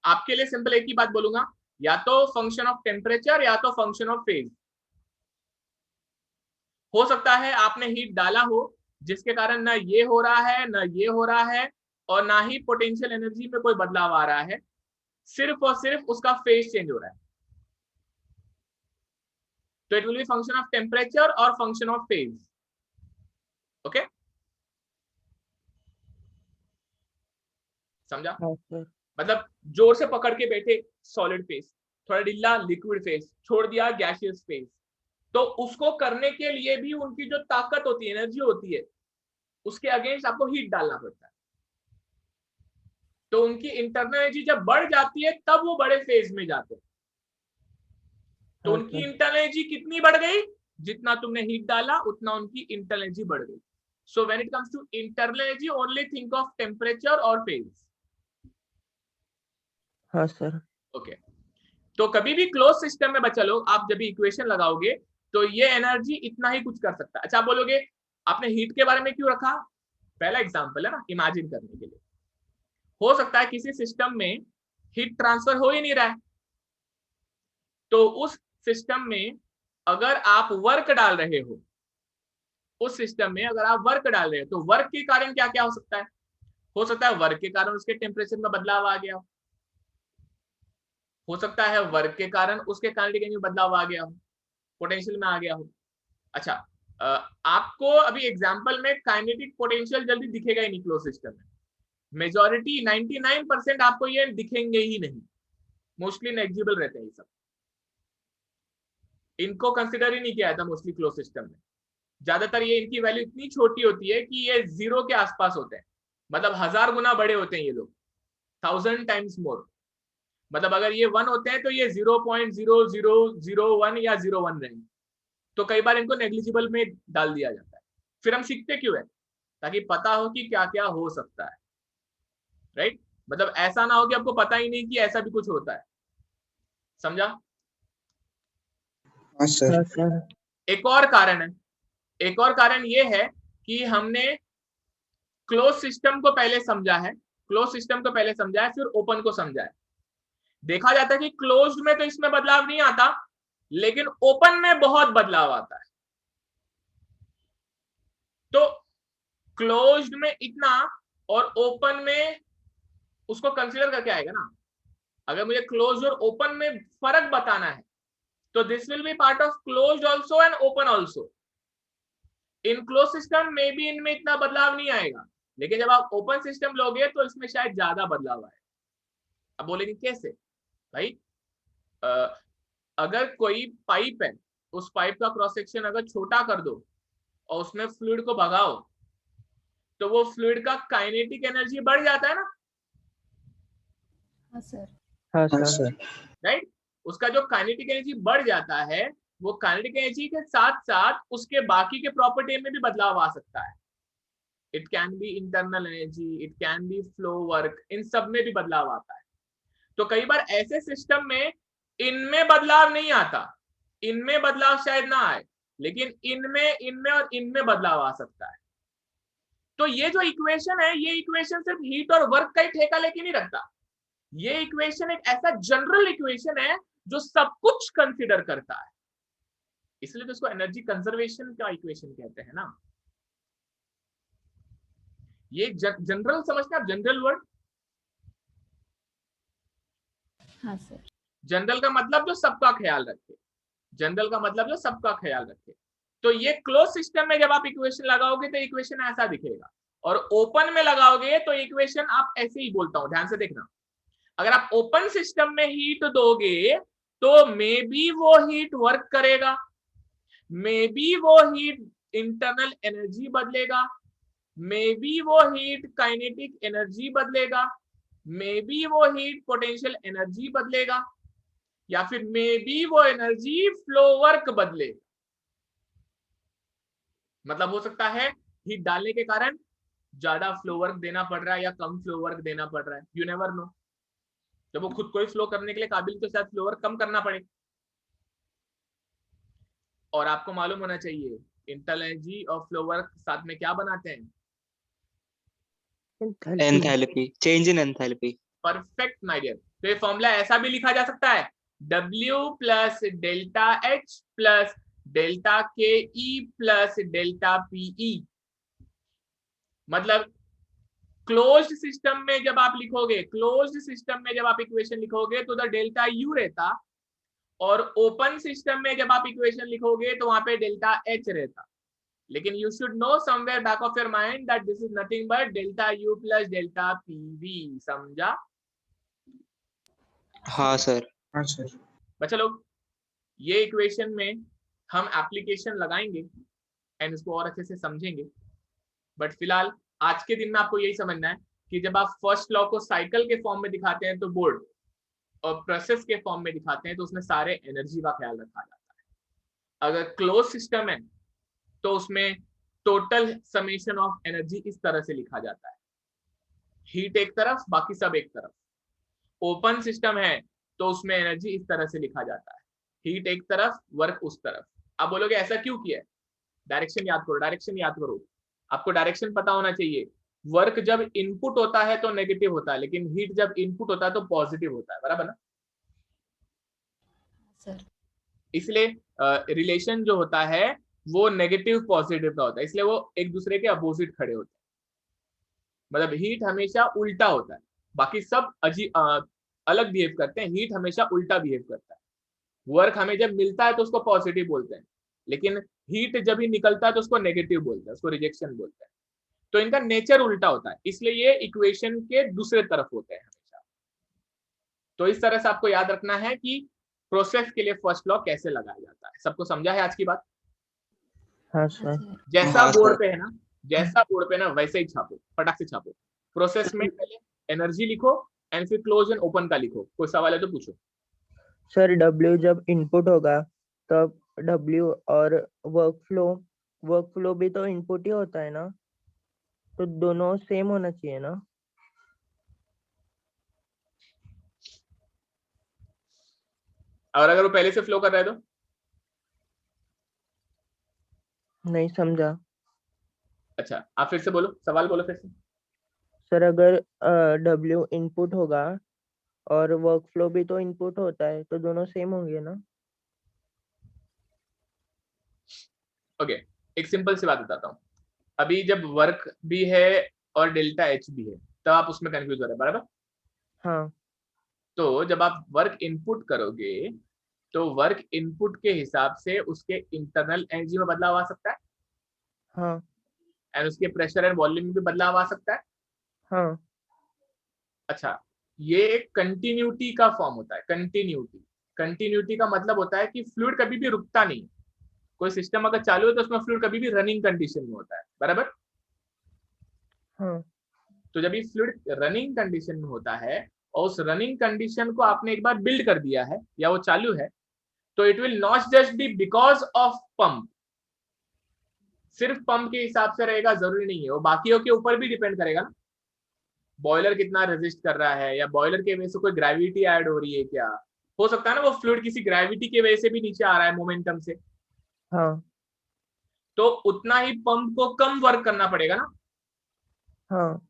आपके लिए सिंपल एक ही बात बोलूंगा, या तो फंक्शन ऑफ टेम्परेचर या तो फंक्शन ऑफ फेज। हो सकता है आपने हीट डाला हो जिसके कारण ना ये हो रहा है ना ये हो रहा है, और ना ही पोटेंशियल एनर्जी में कोई बदलाव आ रहा है, सिर्फ और सिर्फ उसका फेज चेंज हो रहा है। तो it will be function of temperature और फंक्शन ऑफ फेज। ओके, समझा? हाँ सर। मतलब जोर से पकड़ के बैठे सॉलिड फेज, थोड़ा ढीला लिक्विड फेज, छोड़ दिया गैसियस फेज, तो उसको करने के लिए भी उनकी जो ताकत होती है, एनर्जी होती है, उसके अगेंस्ट आपको हीट डालना पड़ता है। तो उनकी इंटरनल एनर्जी जब बढ़ जाती है तब वो बड़े फेज में जाते हैं। तो हाँ उनकी सर। इंटरनल एनर्जी कितनी बढ़ गई? जितना तुमने हीट डाला उतना उनकी इंटरनल एनर्जी बढ़ गई। So when it comes to internal energy only think of temperature और फेज। हाँ सर। ओके, तो कभी भी क्लोज सिस्टम में बच्चा लोग आप जब इक्वेशन लगाओगे तो ये एनर्जी इतना ही कुछ कर सकता है। अच्छा, आप बोलोगे आपने हीट के बारे में क्यों रखा? पहला एग्जांपल है ना, इमेजिन करने के लिए। हो सकता है किसी सिस्टम में हीट ट्रांसफर हो ही नहीं रहा है, तो उस सिस्टम में अगर आप वर्क डाल रहे हो, उस सिस्टम में अगर आप वर्क डाल रहे हो, तो वर्क के कारण क्या क्या हो सकता है? हो सकता है वर्क के कारण उसके टेम्परेचर में बदलाव आ गया हो सकता है वर्क के कारण उसके काइनेटिक एनर्जी में बदलाव आ गया हो, पोटेंशियल में आ गया हो। अच्छा, आपको अभी एग्जांपल में काइनेटिक पोटेंशियल जल्दी दिखेगा ही नहीं क्लोज सिस्टम में। मेजॉरिटी 99% आपको ये दिखेंगे ही नहीं, मोस्टली नेग्लिजिबल रहते हैं ये सब, इनको कंसिडर ही नहीं किया जाता मोस्टली क्लोज सिस्टम में। ज्यादातर ये इनकी वैल्यू इतनी छोटी होती है कि ये 0 के आसपास होते हैं, मतलब 1000 गुना बड़े होते हैं ये लोग, 1000 टाइम्स मोर। मतलब अगर ये 1 होते हैं तो ये 0.0001 या 01 रहेंगे, तो कई बार इनको नेग्लिजिबल में डाल दिया जाता है। फिर हम सीखते क्यों है? ताकि पता हो कि क्या क्या हो सकता है, राइट? मतलब ऐसा ना हो कि आपको पता ही नहीं कि ऐसा भी कुछ होता है। समझा? हाँ सर। हाँ सर। एक और कारण है, एक और कारण ये है कि हमने क्लोज सिस्टम को पहले समझा है, क्लोज सिस्टम को पहले समझा है, फिर ओपन को समझा है। देखा जाता है कि क्लोज्ड में तो इसमें बदलाव नहीं आता, लेकिन ओपन में बहुत बदलाव आता है। तो क्लोज्ड में इतना और ओपन में उसको कंसीडर करके आएगा ना। अगर मुझे क्लोज्ड और ओपन में फर्क बताना है तो this will be part of closed also and open also. In close system में भी इनमें इतना बदलाव नहीं आएगा, लेकिन जब आप ओपन सिस्टम लोगे तो इसमें शायद ज्यादा बदलाव आए। अब बोलेंगे कैसे? भाई अगर कोई पाइप है, उस पाइप का क्रॉस सेक्शन अगर छोटा कर दो और उसमें फ्लूइड को भगाओ तो वो फ्लूइड का काइनेटिक एनर्जी बढ़ जाता है ना, हाँ सर। हाँ हाँ सर। सर। राइट? उसका जो काइनेटिक एनर्जी बढ़ जाता है, वो काइनेटिक एनर्जी के साथ साथ उसके बाकी के प्रॉपर्टी में भी बदलाव आ सकता है। It can be internal energy, it can be flow work, इन सब में भी बदलाव आता है। तो कई बार ऐसे सिस्टम में इनमें बदलाव नहीं आता, इनमें बदलाव शायद ना आए, लेकिन इनमें इनमें और इनमें बदलाव आ सकता है। तो ये जो इक्वेशन है, ये इक्वेशन सिर्फ हीट और वर्क का ही ठेका लेके नहीं रखता। ये इक्वेशन एक ऐसा जनरल इक्वेशन है जो सब कुछ कंसीडर करता है, इसलिए तो इसको एनर्जी कंजर्वेशन का इक्वेशन कहते हैं ना। ये जनरल समझते हैं आप? जनरल वर्ड, हाँ सर। जनरल का मतलब जो सबका ख्याल रखे, जनरल का मतलब जो सबका ख्याल रखे। तो ये क्लोज सिस्टम में जब आप इक्वेशन लगाओगे तो इक्वेशन ऐसा दिखेगा, और ओपन में लगाओगे तो इक्वेशन आप ऐसे ही, बोलता हूं ध्यान से देखना। अगर आप ओपन सिस्टम में हीट दोगे तो मे बी वो हीट वर्क करेगा, मे बी वो हीट इंटरनल एनर्जी बदलेगा, मे बी वो हीट काइनेटिक एनर्जी बदलेगा, मे बी वो हीट पोटेंशियल एनर्जी बदलेगा, या फिर मे बी वो एनर्जी फ्लो वर्क बदलेगा। मतलब हो सकता है हीट डालने के कारण ज्यादा फ्लो वर्क देना पड़ रहा है या कम फ्लो वर्क देना पड़ रहा है, यू नेवर नो। जब वो खुद को ही फ्लो करने के लिए काबिल तो शायद फ्लो वर्क कम करना पड़े। और आपको मालूम होना चाहिए इंटरनल एनर्जी और फ्लो वर्क साथ में क्या बनाते हैं? Enthalpy, change in enthalpy. Perfect my dear. तो ये फॉर्मूला ऐसा भी लिखा जा सकता है, W plus delta H plus delta KE plus delta PE। मतलब क्लोज्ड सिस्टम में जब आप लिखोगे, क्लोज्ड सिस्टम में जब आप इक्वेशन लिखोगे तो द डेल्टा U रहता, और ओपन सिस्टम में जब आप इक्वेशन लिखोगे तो वहां पे डेल्टा H रहता। लेकिन you should know somewhere back of your mind that this is nothing but delta U plus delta PV। समझा? हाँ सर। हाँ सर। बच्चा लोग, ये इक्वेशन में हम एप्लीकेशन लगाएंगे एंड इसको और अच्छे से समझेंगे, बट फिलहाल आज के दिन में आपको यही समझना है कि जब आप फर्स्ट लॉ को साइकिल के फॉर्म में दिखाते हैं तो बोर्ड, और प्रोसेस के फॉर्म में दिखाते हैं तो उसमें सारे एनर्जी का ख्याल रखा जाता है। अगर क्लोज सिस्टम है तो उसमें टोटल समेशन ऑफ एनर्जी इस तरह से लिखा जाता है, हीट एक तरफ बाकी सब एक तरफ। ओपन सिस्टम है तो उसमें एनर्जी इस तरह से लिखा जाता है, हीट एक तरफ वर्क उस तरफ। आप बोलोगे ऐसा क्यों किया है? डायरेक्शन याद करो, डायरेक्शन याद करो। आपको डायरेक्शन पता होना चाहिए। वर्क जब इनपुट होता है तो नेगेटिव होता है, लेकिन हीट जब इनपुट होता है तो पॉजिटिव होता है, बराबर ना? सर। इसलिए रिलेशन जो होता है वो नेगेटिव पॉजिटिव का होता है, इसलिए वो एक दूसरे के अपोजिट खड़े होते हैं। मतलब हीट हमेशा उल्टा होता है, बाकी सब अलग बिहेव करते हैं, हीट हमेशा उल्टा बिहेव करता है। वर्क हमें जब मिलता है तो उसको पॉजिटिव बोलते हैं, लेकिन हीट जब ही निकलता है तो उसको नेगेटिव बोलते हैं, उसको रिजेक्शन बोलते हैं। तो इनका नेचर उल्टा होता है, इसलिए ये इक्वेशन के दूसरे तरफ होते हैं हमेशा। तो इस तरह से आपको याद रखना है कि प्रोसेस के लिए फर्स्ट लॉ कैसे लगाया जाता है। सबको समझा है आज की बात? हाँ सर। जैसा हाँ, बोर्ड सर। पे है ना, जैसा बोर्ड पे ना वैसे ही छापो, फटाक से छापो। प्रोसेस में पहले एनर्जी लिखो, एंड फिर क्लोज एंड ओपन का लिखो। कोई सवाल है तो पूछो। सर W जब इनपुट होगा तब W और वर्क फ्लो भी तो इनपुट ही होता है ना, तो दोनों सेम होना चाहिए ना। और अगर वो पहले से फ्लो कर रहा है तो? नहीं समझा। अच्छा, आप फिर से बोलो, सवाल बोलो फिर से। सर अगर W इनपुट होगा और वर्क फ्लो भी तो इनपुट होता है, तो दोनों सेम होंगे ना। ओके, एक सिंपल सी बात बताता हूँ। अभी जब वर्क भी है और डेल्टा एच भी है, तब आप उसमें कंफ्यूज हो रहे हैं, बराबर? हाँ तो जब आप वर्क इनपुट करोगे तो वर्क इनपुट के हिसाब से उसके इंटरनल एनर्जी में बदलाव आ सकता है, हाँ एंड उसके प्रेशर एंड वॉल्यूम में भी बदलाव आ सकता है। हाँ अच्छा, ये एक कंटिन्यूटी का फॉर्म होता है। कंटिन्यूटी, कंटिन्यूटी का मतलब होता है कि फ्लूइड कभी भी रुकता नहीं। कोई सिस्टम अगर चालू है तो उसमें फ्लूइड कभी भी रनिंग कंडीशन में होता है, बराबर? हाँ तो जब ये फ्लूइड रनिंग कंडीशन में होता है और उस रनिंग कंडीशन को आपने एक बार बिल्ड कर दिया है या वो चालू है, तो it will not just be because of pump. सिर्फ पंप के हिसाब से रहेगा जरूरी नहीं है, वो बाकियों के ऊपर भी डिपेंड करेगा ना। बॉयलर कितना रेजिस्ट कर रहा है, या बॉयलर के वजह से कोई ग्रेविटी ऐड हो रही है क्या। हो सकता है ना वो फ्लूइड किसी ग्रेविटी की वजह से भी नीचे आ रहा है मोमेंटम से, हाँ तो उतना ही पंप को कम वर्क करना पड़ेगा ना। हाँ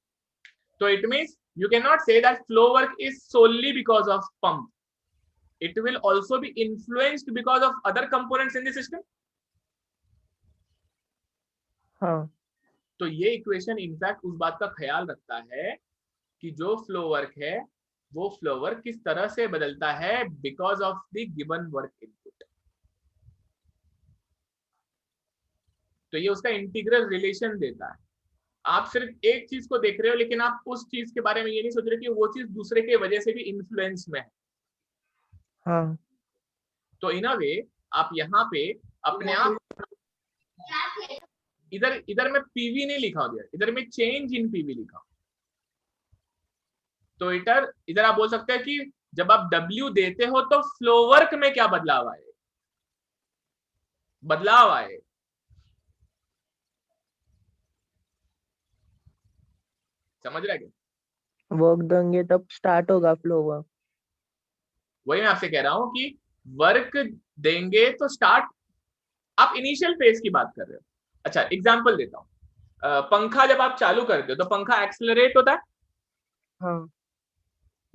तो it means you can not say that flow work is solely because of pump, it will also be influenced because of other components in the system. हाँ तो ये इक्वेशन इनफैक्ट उस बात का ख्याल रखता है कि जो फ्लो वर्क है वो फ्लो वर्क किस तरह से बदलता है because of the given work input. तो ये उसका इंटीग्रल रिलेशन देता है। आप सिर्फ एक चीज को देख रहे हो, लेकिन आप उस चीज के बारे में ये नहीं सोच रहे कि वो चीज दूसरे के वजह से भी इन्फ्लुएंस में है। हाँ तो इन अ वे आप यहाँ पे अपने आप, इधर इधर मैं पीवी नहीं लिखा हूं, इधर मैं चेंज इन पीवी लिखा हूं। तो इधर इधर आप बोल सकते हैं कि जब आप W देते हो तो फ्लो वर्क में क्या बदलाव आए, बदलाव आए। समझ रहे क्या? वर्क देंगे तब स्टार्ट होगा फ्लो वर्क। वही मैं आपसे कह रहा हूं कि वर्क देंगे तो स्टार्ट, आप इनिशियल फेज की बात कर रहे हो। अच्छा, एग्जांपल देता हूं। पंखा जब आप चालू करते हो तो पंखा एक्सेलरेट होता है। हाँ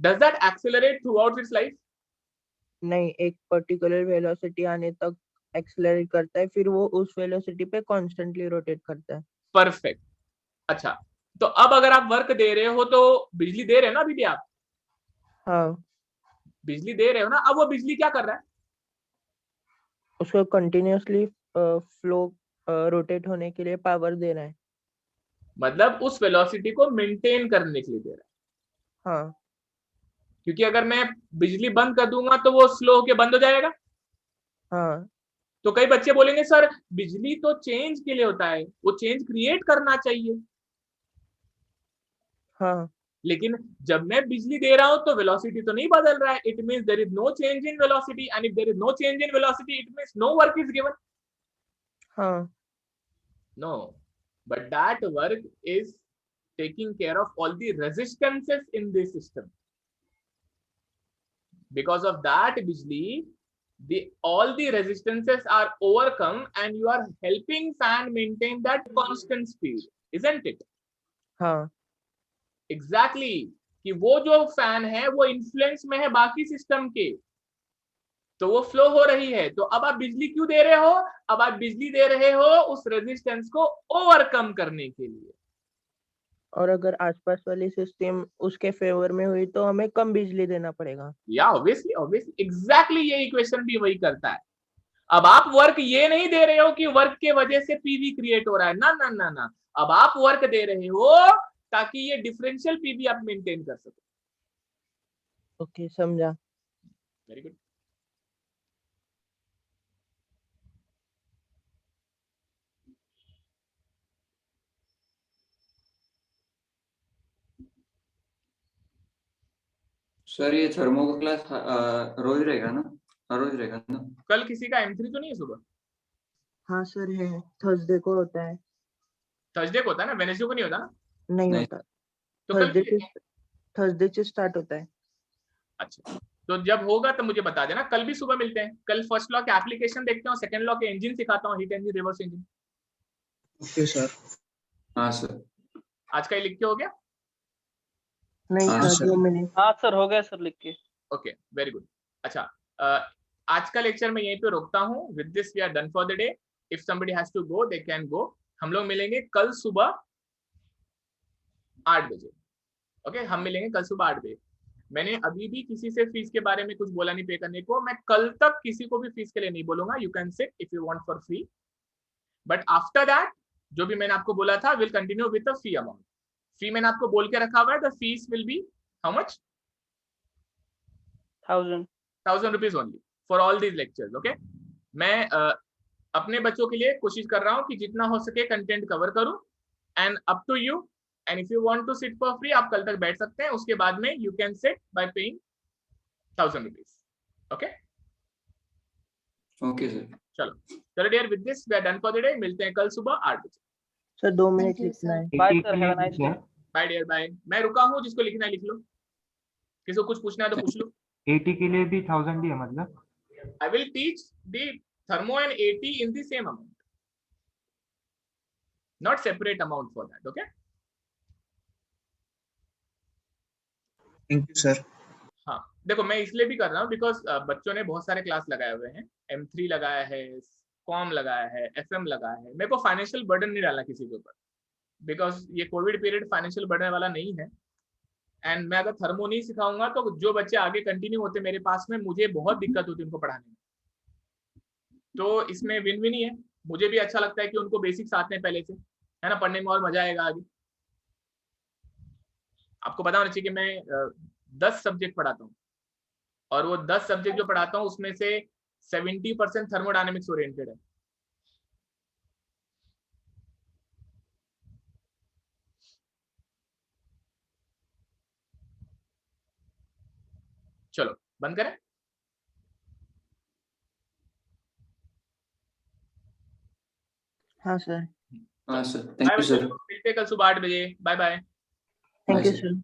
does that accelerate through out it's life? नहीं, एक पर्टिकुलर वेलोसिटी आने तक एक्सेलरेट करता है, फिर वो उस वेलोसिटी पे कॉन्स्टेंटली रोटेट करता है। परफेक्ट। अच्छा, तो अब अगर आप वर्क दे रहे हो तो बिजली दे रहे हो ना, अभी भी आप हाँ, बिजली दे रहे हो ना। अब वो बिजली क्या कर रहा है? उसको कंटिन्यूअसली फ्लो रोटेट होने के लिए पावर दे रहा है। मतलब उस वेलोसिटी को मेंटेन करने के लिए दे रहा है। हाँ क्योंकि अगर मैं बिजली बंद कर दूंगा तो वो स्लो होके बंद हो जाएगा। हाँ तो कई बच्चे बोलेंगे सर बिजली तो चेंज के लिए होता है, वो चेंज क्रिएट करना चाहिए। हाँ लेकिन जब मैं बिजली दे रहा हूं तो वेलोसिटी तो नहीं बदल रहा है। It means there is no change in velocity, and if there is no change in velocity it means no work is given. हाँ No, but that work is taking care of all the resistances in the system. Because of that bijli, all the resistances are overcome and you are helping fan maintain that constant speed, isn't it? हाँ Exactly, कि वो जो fan है वो influence में है बाकी system के, तो वो फ्लो हो रही है। तो अब आप बिजली क्यों दे रहे हो? अब आप बिजली दे रहे हो उस रेजिस्टेंस को ओवरकम करने के लिए। और अगर आसपास वाली सिस्टम उसके फेवर में हुई तो हमें कम बिजली देना पड़ेगा। या ऑब्वियसली ऑब्वियसली एग्जैक्टली ये इक्वेशन भी वही करता है। अब आप वर्क ये नहीं दे रहे हो कि वर्क के वजह से पीवी क्रिएट हो रहा है, ना ना ना ना। अब आप वर्क दे रहे हो ताकि ये डिफरेंशियल पीवी आप मेंटेन कर सको। ओके, समझा। Very good. सर ये थर्मो का क्लास रोज रहेगा ना? हर रोज रहेगा ना? कल किसी का M3 तो नहीं है सुबह? हाँ सर है, थर्सडे को होता है। थर्सडे को होता है ना, वेडनेसडे को नहीं होता ना? नहीं नहीं। होता, तो कल थर्सडे से स्टार्ट होता है। अच्छा, तो जब होगा तो मुझे बता देना। कल भी सुबह मिलते हैं। कल फर्स्ट लॉ के एप्लीकेशन देखते हैं, सेकंड लॉ के इंजन सिखाता हूँ, heat engine, reverse engine. Okay sir. हाँ सर। आज का ही लिख के हो गया? नहीं हाँ सर, सर। 2 मिनट। हाँ सर, हो गया सर लिख के। Okay, very good. अच्छा, आज का लेक्चर मैं यहीं पे रोकता हूँ। With this we are done for the day. If somebody has to go, they can go. हम लोग मिलेंगे कल सुबह 8 बजे। ओके, हम मिलेंगे कल सुबह 8 बजे। मैंने अभी भी किसी से फीस के बारे में कुछ बोला नहीं पे करने को। मैं कल तक किसी को भी फीस के लिए नहीं बोलूंगा। You can sit if you want for free, but after that जो भी मैंने आपको बोला था, will continue with the fee amount. Fee मैंने आपको बोल के रखा हुआ है। The fees will be how much? 1000 rupees only for all these lectures. Okay, मैं अपने बच्चों के लिए कोशिश कर रहा हूँ कि जितना हो सके कंटेंट कवर करूं। And up to you, and if you want to sit for free, आप कल तक बैठ सकते हैं। उसके बाद में you can sit by paying 1000 rupees. Okay okay sir. चलो dear, with this we are done for the day. मिलते हैं कल सुबह 8 बजे। सर 2 मिनट you, लिखना sir. है। Bye sir, have a nice day. Bye dear, bye. मैं रुका हूँ, जिसको लिखना है लिख लो, किसी को कुछ पूछना है तो पूछ लो। 80 के लिए भी 1000 ही है मतलब? I will teach the thermo and AT in the same amount, not separate amount for that. Okay? Thank you sir. हाँ, देखो मैं इसलिए भी कर रहा हूँ बिकॉज बच्चों ने बहुत सारे क्लास लगाए हुए हैं। M3 लगाया है, कॉम लगाया है, FM लगाया है। मेरे को फाइनेंशियल बर्डन नहीं डालना किसी के ऊपर, बिकॉज ये कोविड पीरियड फाइनेंशियल बर्डन वाला नहीं है। एंड मैं अगर थर्मो नहीं सिखाऊंगा तो जो बच्चे आगे कंटिन्यू होते मेरे पास में, मुझे बहुत दिक्कत होती है उनको पढ़ाने में। तो इसमें विन विन ही है। मुझे भी अच्छा लगता है कि उनको बेसिक्स आते हैं पहले से, है ना, पढ़ने में और मजा आएगा आगे। आपको पता होना चाहिए कि मैं 10 सब्जेक्ट पढ़ाता हूँ, और वो 10 सब्जेक्ट जो पढ़ाता हूँ उसमें से 70% थर्मोडायनेमिक्स ओरिएंटेड है। चलो बंद करें। हाँ सर। हाँ सर, बाय थैंक यू बच्चों, सर। मिलते हैं कल सुबह 8 बजे। Bye bye. Thank bye you sir. Sir.